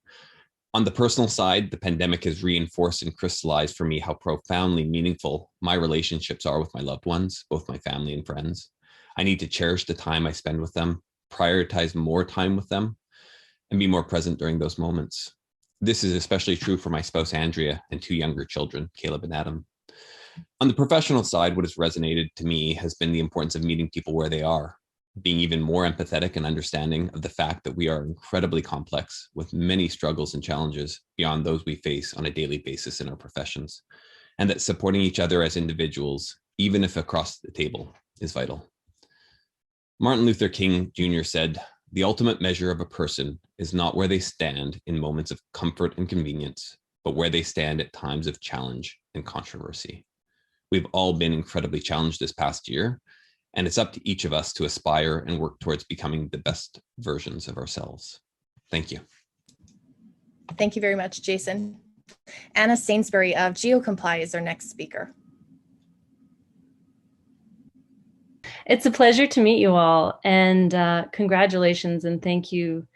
On the personal side, the pandemic has reinforced and crystallized for me how profoundly meaningful my relationships are with my loved ones, both my family and friends. I need to cherish the time I spend with them, prioritize more time with them, and be more present during those moments. This is especially true for my spouse, Andrea, and two younger children, Caleb and Adam. On the professional side, what has resonated to me has been the importance of meeting people where they are, being even more empathetic and understanding of the fact that we are incredibly complex with many struggles and challenges beyond those we face on a daily basis in our professions, and that supporting each other as individuals, even if across the table, is vital. Martin Luther King Jr. said, "The ultimate measure of a person is not where they stand in moments of comfort and convenience, but where they stand at times of challenge and controversy." We've all been incredibly challenged this past year, and it's up to each of us to aspire and work towards becoming the best versions of ourselves. Thank you. Thank you very much, Jason. Anna Sainsbury of GeoComply is our next speaker. It's a pleasure to meet you all, and congratulations and thank you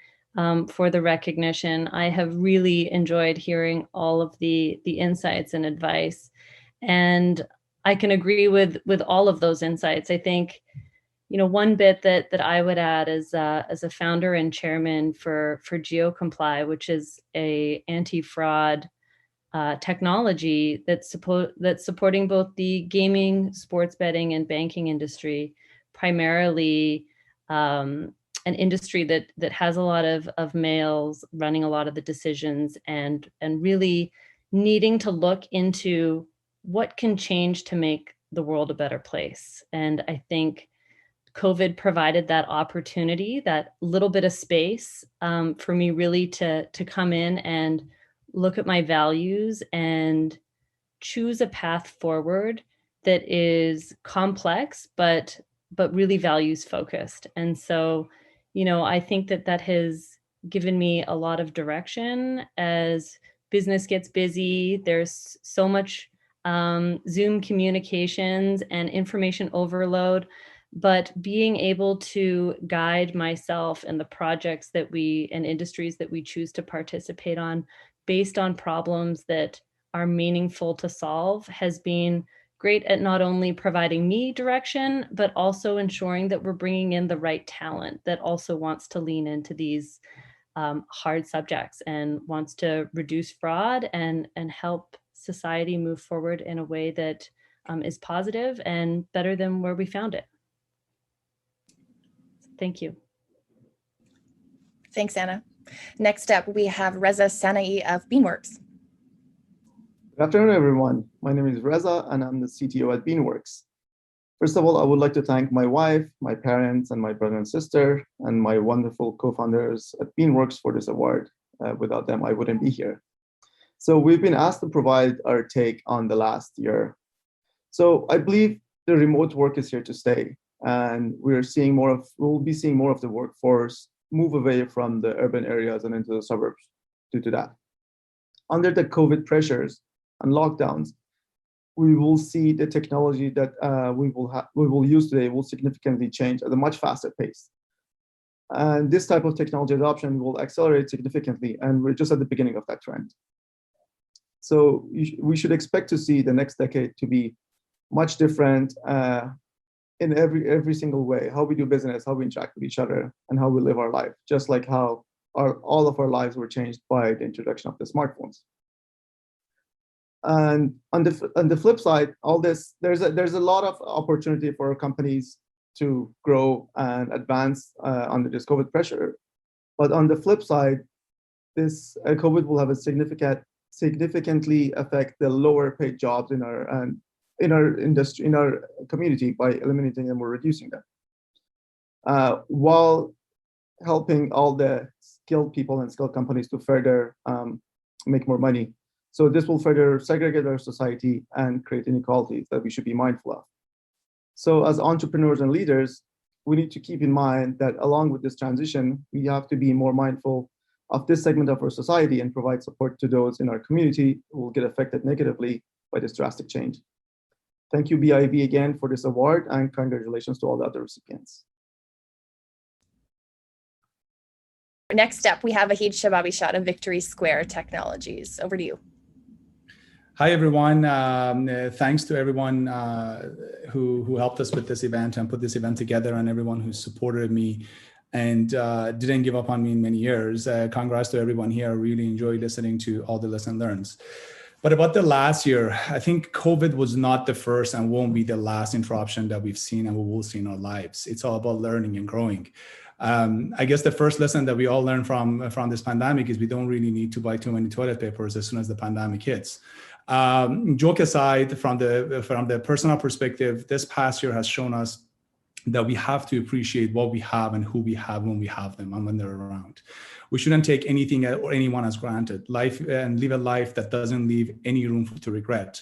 for the recognition. I have really enjoyed hearing all of the insights and advice, and I can agree with all of those insights. I think, you know, one bit that I would add is as a founder and chairman for GeoComply, which is a anti-fraud technology that's supporting both the gaming, sports betting, and banking industry, primarily an industry that has a lot of males running a lot of the decisions, and really needing to look into what can change to make the world a better place. And I think COVID provided that opportunity, that little bit of space for me really to come in and look at my values and choose a path forward that is complex, but really values focused. And so, I think that has given me a lot of direction as business gets busy. There's so much Zoom communications and information overload, but being able to guide myself and the projects and industries that we choose to participate on based on problems that are meaningful to solve has been great at not only providing me direction, but also ensuring that we're bringing in the right talent that also wants to lean into these hard subjects and wants to reduce fraud and help society move forward in a way that is positive and better than where we found it. Thank you. Thanks, Anna. Next up, we have Reza Sanae of Beanworks. Good afternoon, everyone. My name is Reza, and I'm the CTO at Beanworks. First of all, I would like to thank my wife, my parents, and my brother and sister, and my wonderful co-founders at Beanworks for this award. Without them, I wouldn't be here. So we've been asked to provide our take on the last year. So I believe the remote work is here to stay, and we'll be seeing more of the workforce move away from the urban areas and into the suburbs due to that. Under the COVID pressures and lockdowns, we will see the technology that we will use today will significantly change at a much faster pace. And this type of technology adoption will accelerate significantly, and we're just at the beginning of that trend. So we should expect to see the next decade to be much different in every single way, how we do business, how we interact with each other, and how we live our life, just like how all of our lives were changed by the introduction of the smartphones. And on the flip side, all this, there's a lot of opportunity for companies to grow and advance under this COVID pressure. But on the flip side, this COVID will have a significantly affect the lower paid jobs in our industry, in our community, by eliminating them or reducing them, while helping all the skilled people and skilled companies to further make more money. So this will further segregate our society and create inequalities that we should be mindful of. So as entrepreneurs and leaders, we need to keep in mind that along with this transition, we have to be more mindful of this segment of our society and provide support to those in our community who will get affected negatively by this drastic change. Thank you, BIV, again for this award, and congratulations to all the other recipients. Next up, we have Ahid Shababishat of Victory Square Technologies. Over to you. Hi, everyone. Thanks to everyone who helped us with this event and put this event together, and everyone who supported me and didn't give up on me in many years. Congrats to everyone here. I really enjoyed listening to all the lessons learned. But about the last year, I think COVID was not the first and won't be the last interruption that we've seen and we will see in our lives. It's all about learning and growing. I guess the first lesson that we all learned from this pandemic is we don't really need to buy too many toilet papers as soon as the pandemic hits. Joke aside, from the personal perspective, this past year has shown us that we have to appreciate what we have and who we have when we have them and when they're around. We shouldn't take anything or anyone as granted. Live a life that doesn't leave any room to regret.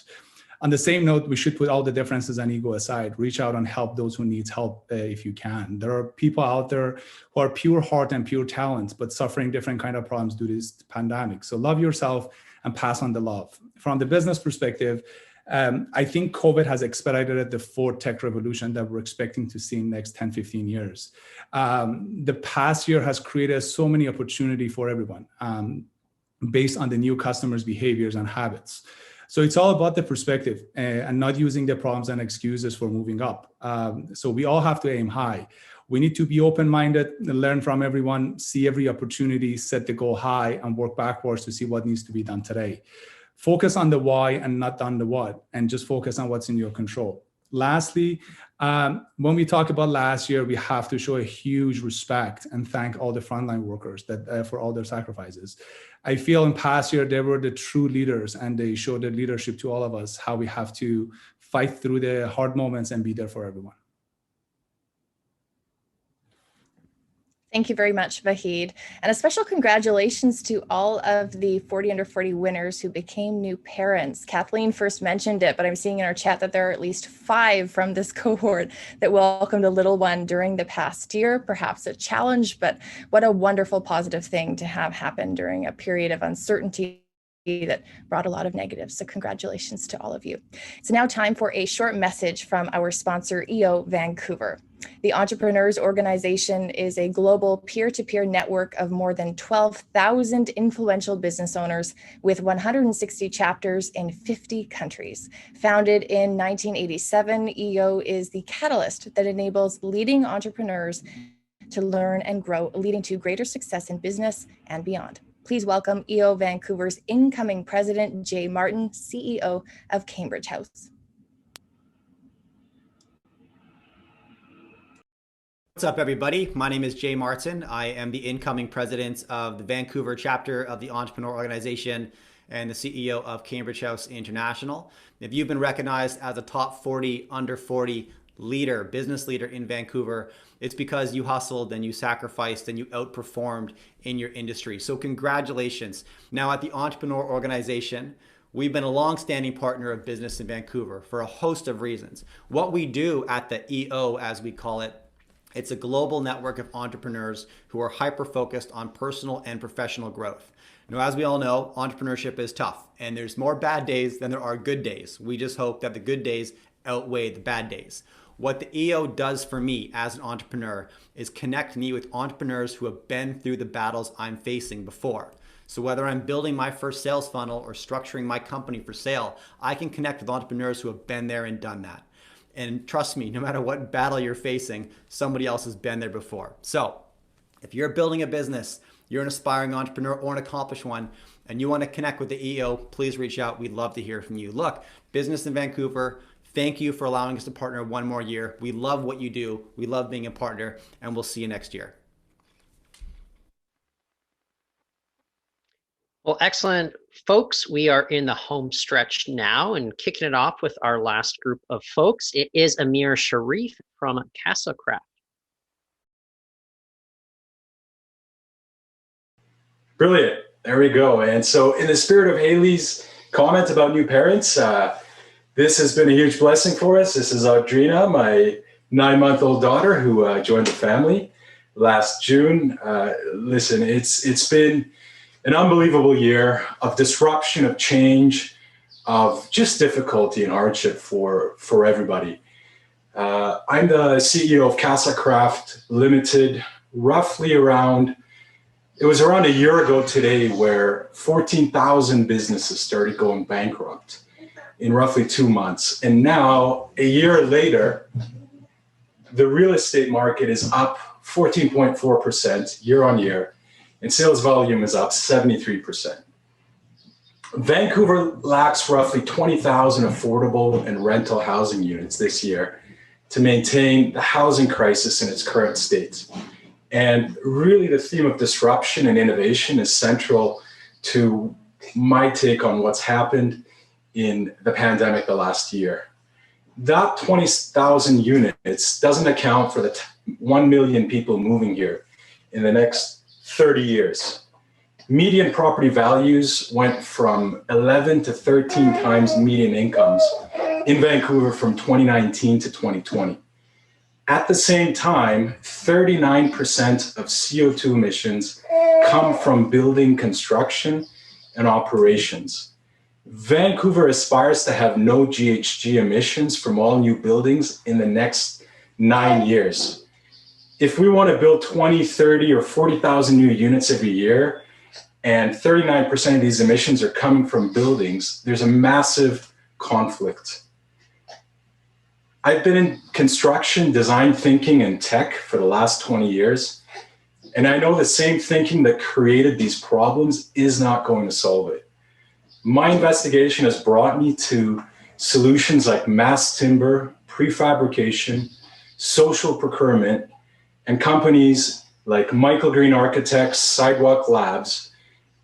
On the same note, we should put all the differences and ego aside, reach out and help those who need help if you can. There are people out there who are pure heart and pure talent, but suffering different kind of problems due to this pandemic. So love yourself and pass on the love. From the business perspective, I think COVID has expedited the fourth tech revolution that we're expecting to see in the next 10, 15 years. The past year has created so many opportunity for everyone based on the new customers' behaviors and habits. So it's all about the perspective and not using the problems and excuses for moving up. So we all have to aim high. We need to be open-minded, learn from everyone, see every opportunity, set the goal high, and work backwards to see what needs to be done today. Focus on the why and not on the what, and just focus on what's in your control. Lastly, when we talk about last year, we have to show a huge respect and thank all the frontline workers for all their sacrifices. I feel in past year, they were the true leaders, and they showed their leadership to all of us, how we have to fight through the hard moments and be there for everyone. Thank you very much, Vahid. And a special congratulations to all of the 40 under 40 winners who became new parents. Kathleen first mentioned it, but I'm seeing in our chat that there are at least 5 from this cohort that welcomed a little one during the past year. Perhaps a challenge, but what a wonderful positive thing to have happen during a period of uncertainty that brought a lot of negatives. So congratulations to all of you. It's now time for a short message from our sponsor, EO Vancouver. The Entrepreneurs Organization is a global peer-to-peer network of more than 12,000 influential business owners with 160 chapters in 50 countries. Founded in 1987, EO is the catalyst that enables leading entrepreneurs to learn and grow, leading to greater success in business and beyond. Please welcome EO Vancouver's incoming president, Jay Martin, CEO of Cambridge House. What's up, everybody? My name is Jay Martin. I am the incoming president of the Vancouver chapter of the Entrepreneur Organization and the CEO of Cambridge House International. If you've been recognized as a top 40 under 40 leader, business leader in Vancouver, it's because you hustled and you sacrificed and you outperformed in your industry. So congratulations. Now at the Entrepreneur Organization, we've been a long-standing partner of business in Vancouver for a host of reasons. What we do at the EO, as we call it, it's a global network of entrepreneurs who are hyper-focused on personal and professional growth. Now, as we all know, entrepreneurship is tough, and there's more bad days than there are good days. We just hope that the good days outweigh the bad days. What the EO does for me as an entrepreneur is connect me with entrepreneurs who have been through the battles I'm facing before. So whether I'm building my first sales funnel or structuring my company for sale, I can connect with entrepreneurs who have been there and done that. And trust me, no matter what battle you're facing, somebody else has been there before. So if you're building a business, you're an aspiring entrepreneur or an accomplished one, and you want to connect with the EO, please reach out. We'd love to hear from you. Look, business in Vancouver, thank you for allowing us to partner one more year. We love what you do. We love being a partner, and we'll see you next year. Well, excellent, folks. We are in the home stretch now and kicking it off with our last group of folks. It is Amir Sharif from CASAcraft. Brilliant. There we go. And so in the spirit of Haley's comment about new parents, this has been a huge blessing for us. This is Audrina, my 9-month-old daughter who joined the family last June. Listen, it's been an unbelievable year of disruption, of change, of just difficulty and hardship for everybody. I'm the CEO of CASAcraft Limited, it was around a year ago today where 14,000 businesses started going bankrupt in roughly 2 months. And now, a year later, the real estate market is up 14.4% year on year, and sales volume is up 73%. Vancouver lacks roughly 20,000 affordable and rental housing units this year to maintain the housing crisis in its current state. And really the theme of disruption and innovation is central to my take on what's happened in the pandemic the last year. That 20,000 units doesn't account for the 1 million people moving here in the next 30 years. Median property values went from 11 to 13 times median incomes in Vancouver from 2019 to 2020. At the same time, 39% of CO2 emissions come from building construction and operations. Vancouver aspires to have no GHG emissions from all new buildings in the next 9 years. If we want to build 20, 30, or 40,000 new units every year, and 39% of these emissions are coming from buildings, there's a massive conflict. I've been in construction, design thinking, and tech for the last 20 years, and I know the same thinking that created these problems is not going to solve it. My investigation has brought me to solutions like mass timber, prefabrication, social procurement, and companies like Michael Green Architects, Sidewalk Labs,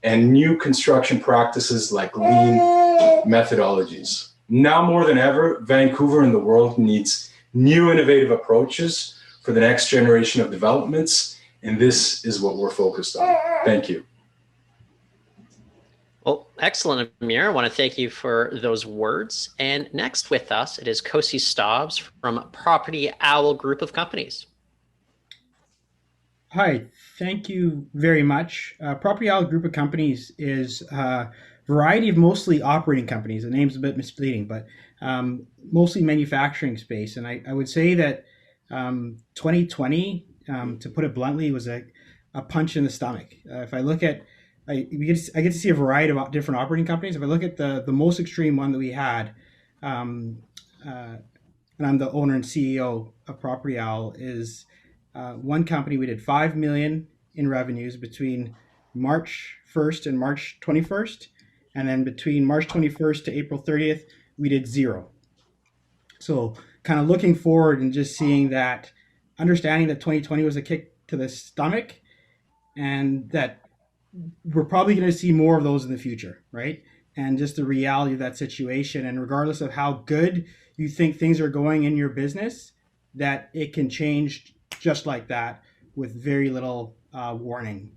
and new construction practices like lean methodologies. Now more than ever, Vancouver and the world needs new innovative approaches for the next generation of developments And this is what we're focused on. Thank you. Well, excellent, Amir. I want to thank you for those words. And next with us, it is Kosi Stobbs from Property Owl Group of Companies. Hi, thank you very much. Property Owl Group of Companies is a variety of mostly operating companies. The name's a bit misleading, but mostly manufacturing space. And I would say that 2020, to put it bluntly, was a punch in the stomach. If I look at I get to see a variety of different operating companies. If I look at the most extreme one that we had, and I'm the owner and CEO of Property Owl, is one company we did 5 million in revenues between March 1st and March 21st, and then between March 21st to April 30th, we did 0. So kind of looking forward and just seeing that, understanding that 2020 was a kick to the stomach, and that we're probably going to see more of those in the future, right? And just the reality of that situation. And regardless of how good you think things are going in your business, that it can change just like that with very little warning.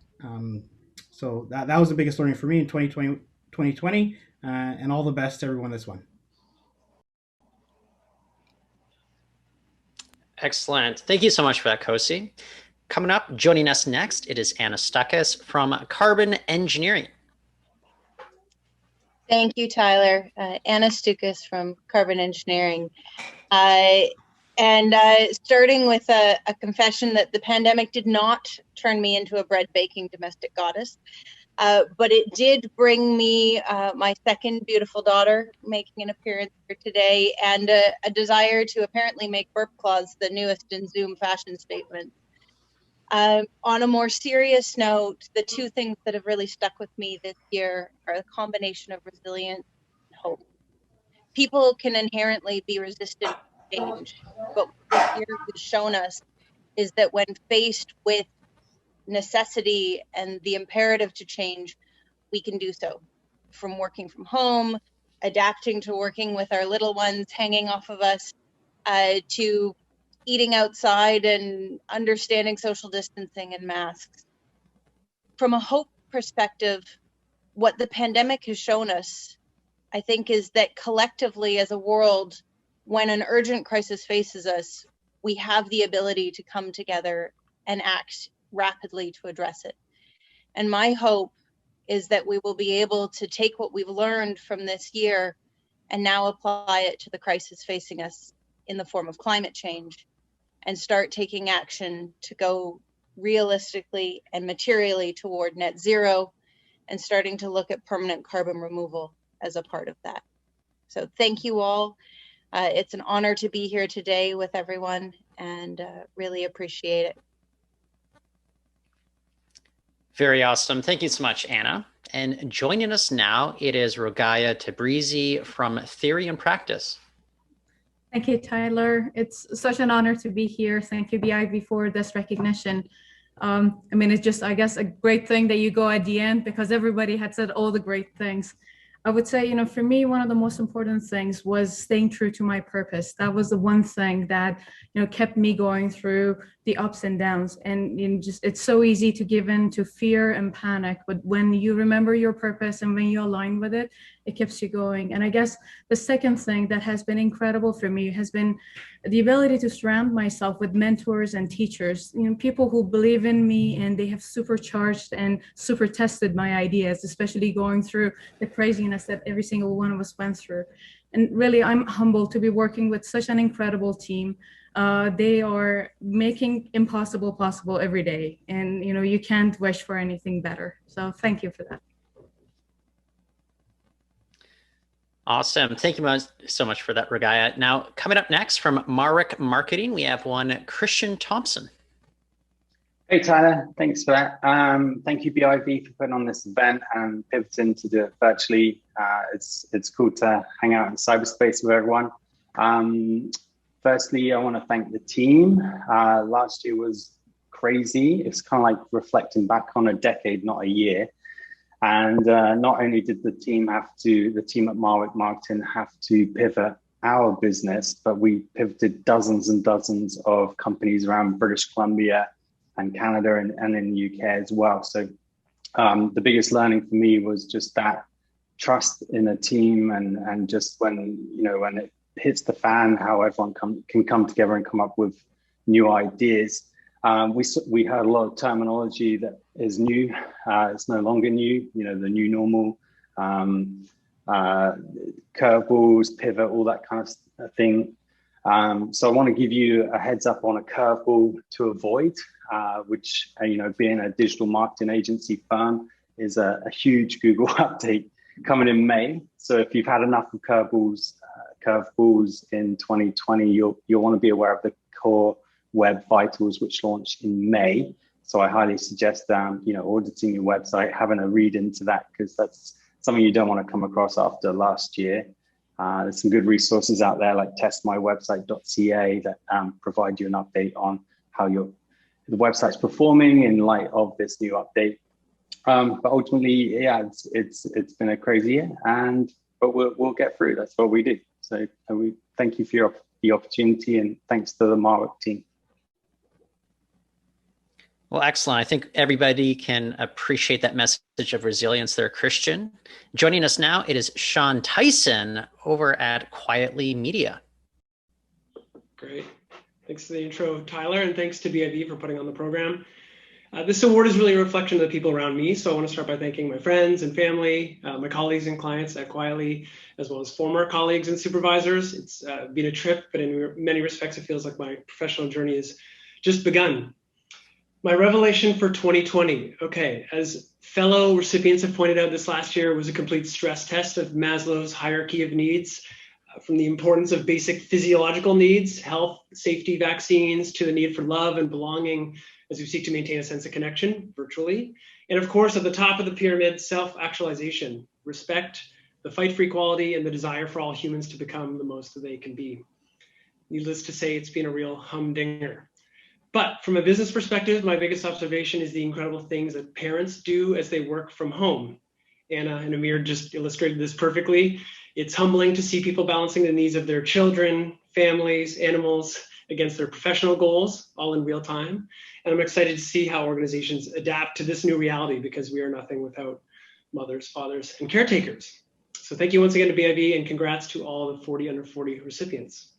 So that was the biggest learning for me in 2020, and all the best to everyone this one. Excellent. Thank you so much for that, Kosi. Coming up, joining us next, it is Anna Stuckis from Carbon Engineering. Thank you, Tyler. Anna Stuckis from Carbon Engineering. Starting with a confession that the pandemic did not turn me into a bread baking domestic goddess, but it did bring me my second beautiful daughter making an appearance here today, and a desire to apparently make burp cloths the newest in Zoom fashion statement. On a more serious note, the two things that have really stuck with me this year are a combination of resilience and hope. People can inherently be resistant to change, but what this year has shown us is that when faced with necessity and the imperative to change, we can do so. From working from home, adapting to working with our little ones hanging off of us, to eating outside and understanding social distancing and masks. From a hope perspective, what the pandemic has shown us, I think, is that collectively as a world, when an urgent crisis faces us, we have the ability to come together and act rapidly to address it. And my hope is that we will be able to take what we've learned from this year and now apply it to the crisis facing us in the form of climate change, and start taking action to go realistically and materially toward net zero, and starting to look at permanent carbon removal as a part of that. So thank you all. It's an honor to be here today with everyone, and really appreciate it. Very awesome. Thank you so much, Anna. And joining us now, it is Rogaya Tabrizi from Theory and Practice. Thank you, Tyler. It's such an honor to be here. Thank you, BIV, for this recognition. I mean, it's just, I guess, a great thing that you go at the end, because everybody had said all the great things. I would say, for me, one of the most important things was staying true to my purpose. That was the one thing that, kept me going through the ups and downs. And it's so easy to give in to fear and panic. But when you remember your purpose and when you align with it, it keeps you going. And I guess the second thing that has been incredible for me has been the ability to surround myself with mentors and teachers, people who believe in me, and they have supercharged and super tested my ideas, especially going through the craziness that every single one of us went through. And really, I'm humbled to be working with such an incredible team. They are making impossible possible every day. And, you can't wish for anything better. So thank you for that. Awesome. Thank you so much for that, Rogaya. Now, coming up next from Marek Marketing, we have one Christian Thompson. Hey, Tyler. Thanks for that. Thank you, BIV, for putting on this event and pivoting to do it virtually. It's cool to hang out in cyberspace with everyone. Firstly, I want to thank the team. Last year was crazy. It's kind of like reflecting back on a decade, not a year. And not only did the team at Marwick Marketing have to pivot our business, but we pivoted dozens and dozens of companies around British Columbia Canada and in the UK as well. So the biggest learning for me was just that trust in a team, and just when it hits the fan, how everyone can come together and come up with new ideas. We heard a lot of terminology that is new. It's no longer new, the new normal, curveballs, pivot, all that kind of thing. So I want to give you a heads up on a curveball to avoid, which, being a digital marketing agency firm, is a huge Google update coming in May. So if you've had enough of curveballs in 2020, you'll want to be aware of the core web vitals, which launched in May. So I highly suggest auditing your website, having a read into that, because that's something you don't want to come across after last year. There's some good resources out there like testmywebsite.ca that provide you an update on how the website's performing in light of this new update. But ultimately, yeah, it's been a crazy year, but we'll get through. That's what we do. So we thank you for the opportunity, and thanks to the Marwick team. Well, excellent. I think everybody can appreciate that message of resilience there, Christian. Joining us now, it is Sean Tyson over at Quietly Media. Great. Thanks for the intro, Tyler, and thanks to BIV for putting on the program. This award is really a reflection of the people around me, so I want to start by thanking my friends and family, my colleagues and clients at Quietly, as well as former colleagues and supervisors. It's been a trip, but in many respects, it feels like my professional journey has just begun. My revelation for 2020. Okay, as fellow recipients have pointed out, this last year was a complete stress test of Maslow's hierarchy of needs, from the importance of basic physiological needs, health, safety, vaccines, to the need for love and belonging as we seek to maintain a sense of connection virtually. And of course, at the top of the pyramid, self-actualization, respect, the fight for equality, and the desire for all humans to become the most that they can be. Needless to say, it's been a real humdinger. But from a business perspective, my biggest observation is the incredible things that parents do as they work from home. Anna and Amir just illustrated this perfectly. It's humbling to see people balancing the needs of their children, families, animals against their professional goals, all in real time. And I'm excited to see how organizations adapt to this new reality, because we are nothing without mothers, fathers, and caretakers. So thank you once again to BIV, and congrats to all the 40 under 40 recipients.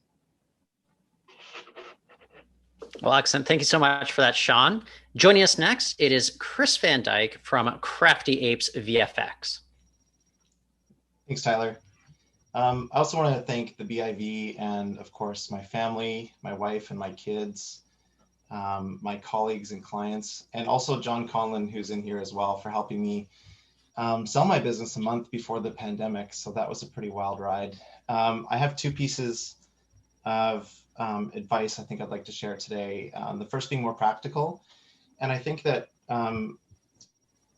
Well, excellent. Thank you so much for that, Sean. Joining us next, it is Chris Van Dyke from Crafty Apes VFX. Thanks, Tyler. I also want to thank the BIV and, of course, my family, my wife and my kids, my colleagues and clients, and also John Conlin, who's in here as well, for helping me sell my business a month before the pandemic. So that was a pretty wild ride. I have two pieces of advice I think I'd like to share today. The first being more practical. And I think that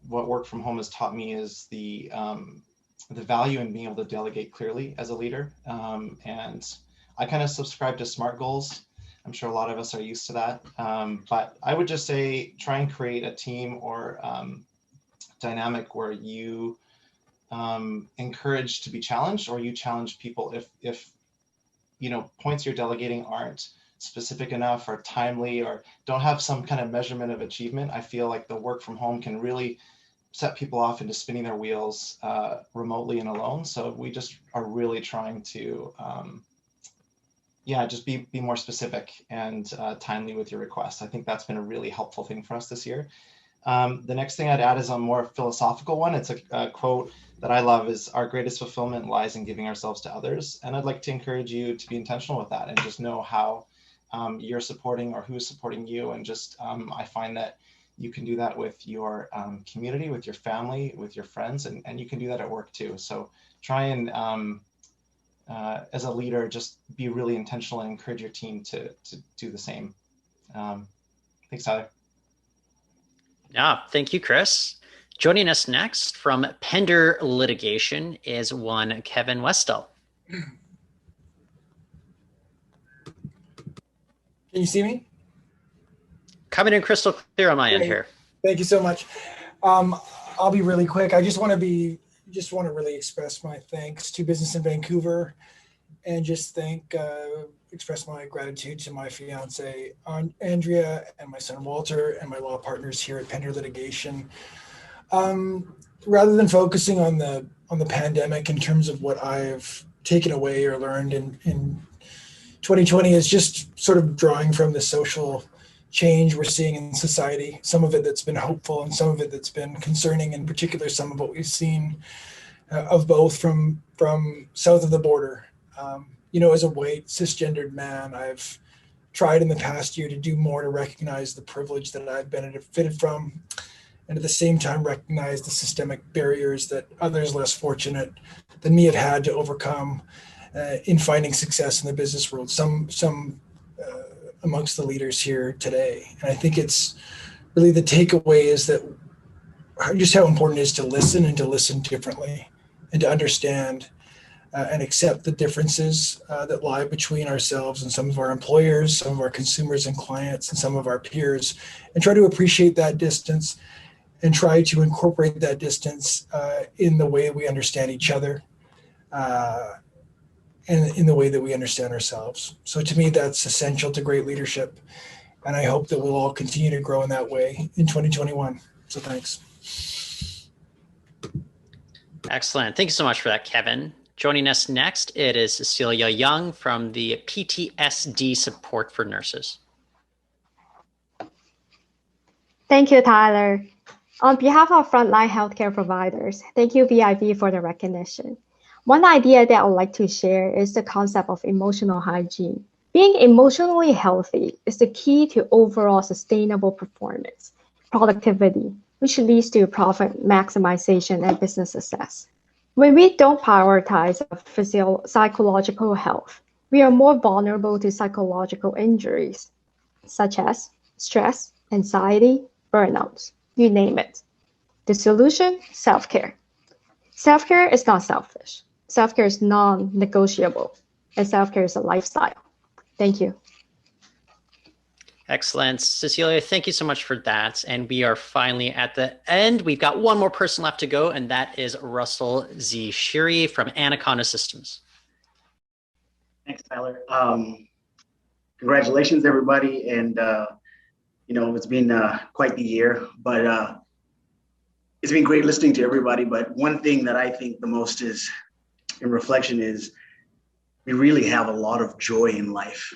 what work from home has taught me is the value in being able to delegate clearly as a leader. And I kind of subscribe to SMART goals. I'm sure a lot of us are used to that. But I would just say, try and create a team or dynamic where you encourage to be challenged, or you challenge people if points you're delegating aren't specific enough or timely or don't have some kind of measurement of achievement. I feel like the work from home can really set people off into spinning their wheels remotely and alone. So we just are really trying to, just be more specific and timely with your requests. I think that's been a really helpful thing for us this year. The next thing I'd add is a more philosophical one. It's a quote that I love, is our greatest fulfillment lies in giving ourselves to others. And I'd like to encourage you to be intentional with that and just know how you're supporting or who's supporting you. And just, I find that you can do that with your community, with your family, with your friends, and you can do that at work too. So try and, as a leader, just be really intentional and encourage your team to do the same. Thanks, Tyler. Yeah, thank you, Chris. Joining us next from Pender Litigation is one Kevin Westall. Can you see me? Coming in crystal clear on my end here. Thank you so much. I'll be really quick. I just want to really express my thanks to Business in Vancouver and just express my gratitude to my fiance, Andrea, and my son, Walter, and my law partners here at Pender Litigation. Rather than focusing on the pandemic in terms of what I've taken away or learned in 2020 is just sort of drawing from the social change we're seeing in society, some of it that's been hopeful and some of it that's been concerning, in particular some of what we've seen of both from south of the border. As a white cisgendered man, I've tried in the past year to do more to recognize the privilege that I've benefited from, and at the same time recognize the systemic barriers that others less fortunate than me have had to overcome in finding success in the business world, some amongst the leaders here today. And I think it's really the takeaway is that just how important it is to listen and to listen differently and to understand and accept the differences that lie between ourselves and some of our employers, some of our consumers and clients, and some of our peers, and try to appreciate that distance and try to incorporate that distance in the way we understand each other and in the way that we understand ourselves. So to me, that's essential to great leadership. And I hope that we'll all continue to grow in that way in 2021. So thanks. Excellent. Thank you so much for that, Kevin. Joining us next, it is Cecilia Young from the PTSD Support for Nurses. Thank you, Tyler. On behalf of frontline healthcare providers, thank you, BIV, for the recognition. One idea that I would like to share is the concept of emotional hygiene. Being emotionally healthy is the key to overall sustainable performance, productivity, which leads to profit maximization and business success. When we don't prioritize our psychological health, we are more vulnerable to psychological injuries, such as stress, anxiety, burnouts, you name it. The solution, self-care. Self-care is not selfish. Self-care is non-negotiable, and self-care is a lifestyle. Thank you. Excellent. Cecilia, thank you so much for that. And we are finally at the end. We've got one more person left to go, and that is Russell Z. Shiri from Anaconda Systems. Thanks, Tyler. Congratulations, everybody. And, it's been quite the year, but it's been great listening to everybody. But one thing that I think the most is in reflection is we really have a lot of joy in life.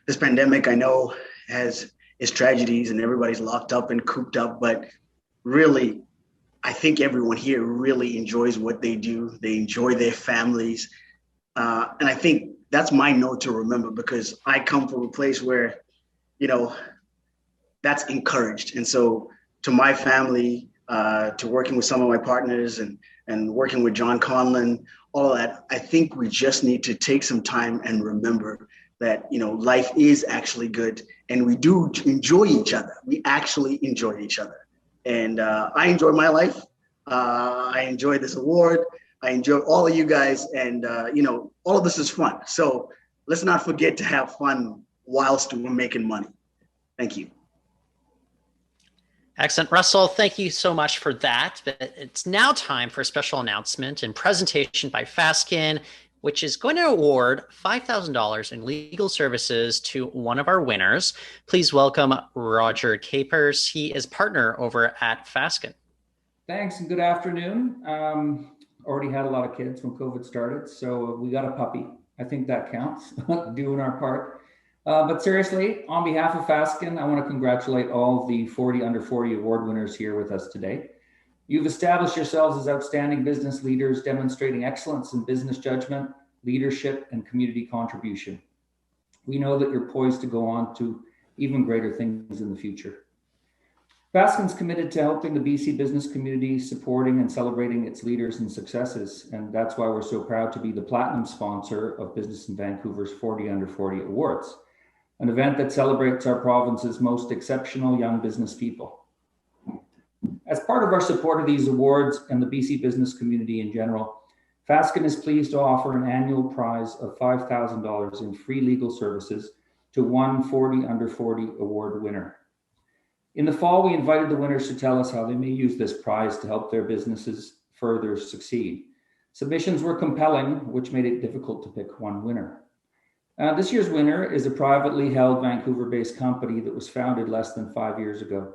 This pandemic, I know, has its tragedies and everybody's locked up and cooped up, but really, I think everyone here really enjoys what they do. They enjoy their families. And I think that's my note to remember, because I come from a place where, that's encouraged. And so to my family, to working with some of my partners and working with John Conlin, all of that, I think we just need to take some time and remember that, life is actually good and we do enjoy each other. We actually enjoy each other. And I enjoy my life. I enjoy this award. I enjoy all of you guys. And, all of this is fun. So let's not forget to have fun whilst we're making money. Thank you. Excellent. Russell, thank you so much for that. But it's now time for a special announcement and presentation by Fasken, which is going to award $5,000 in legal services to one of our winners. Please welcome Roger Capers. He is partner over at Fasken. Thanks and good afternoon. Already had a lot of kids when COVID started, so we got a puppy. I think that counts, doing our part. But seriously, on behalf of Fasken, I want to congratulate all the 40 under 40 award winners here with us today. You've established yourselves as outstanding business leaders, demonstrating excellence in business judgment, leadership, and community contribution. We know that you're poised to go on to even greater things in the future. Fasken's committed to helping the BC business community, supporting and celebrating its leaders and successes. And that's why we're so proud to be the platinum sponsor of Business in Vancouver's 40 under 40 Awards, an event that celebrates our province's most exceptional young business people. As part of our support of these awards and the BC business community in general, Fasken is pleased to offer an annual prize of $5,000 in free legal services to one 40 under 40 award winner. In the fall, we invited the winners to tell us how they may use this prize to help their businesses further succeed. Submissions were compelling, which made it difficult to pick one winner. This year's winner is a privately held Vancouver-based company that was founded less than 5 years ago.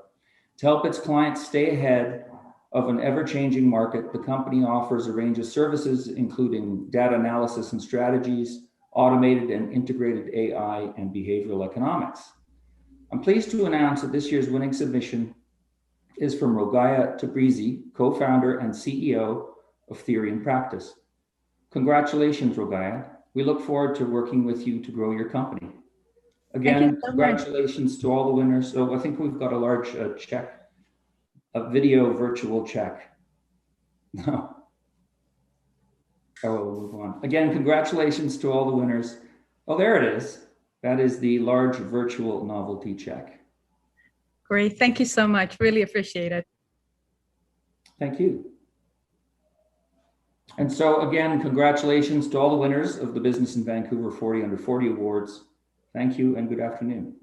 To help its clients stay ahead of an ever-changing market, the company offers a range of services, including data analysis and strategies, automated and integrated AI, and behavioral economics. I'm pleased to announce that this year's winning submission is from Rogaya Tabrizi, co-founder and CEO of Theory and Practice. Congratulations, Rogaya. We look forward to working with you to grow your company. Again, congratulations to all the winners. So I think we've got a large check, a video virtual check. No. Oh, we'll move on. Again, congratulations to all the winners. Oh, there it is. That is the large virtual novelty check. Great. Thank you so much. Really appreciate it. Thank you. And so again, congratulations to all the winners of the Business in Vancouver 40 Under 40 Awards. Thank you and good afternoon.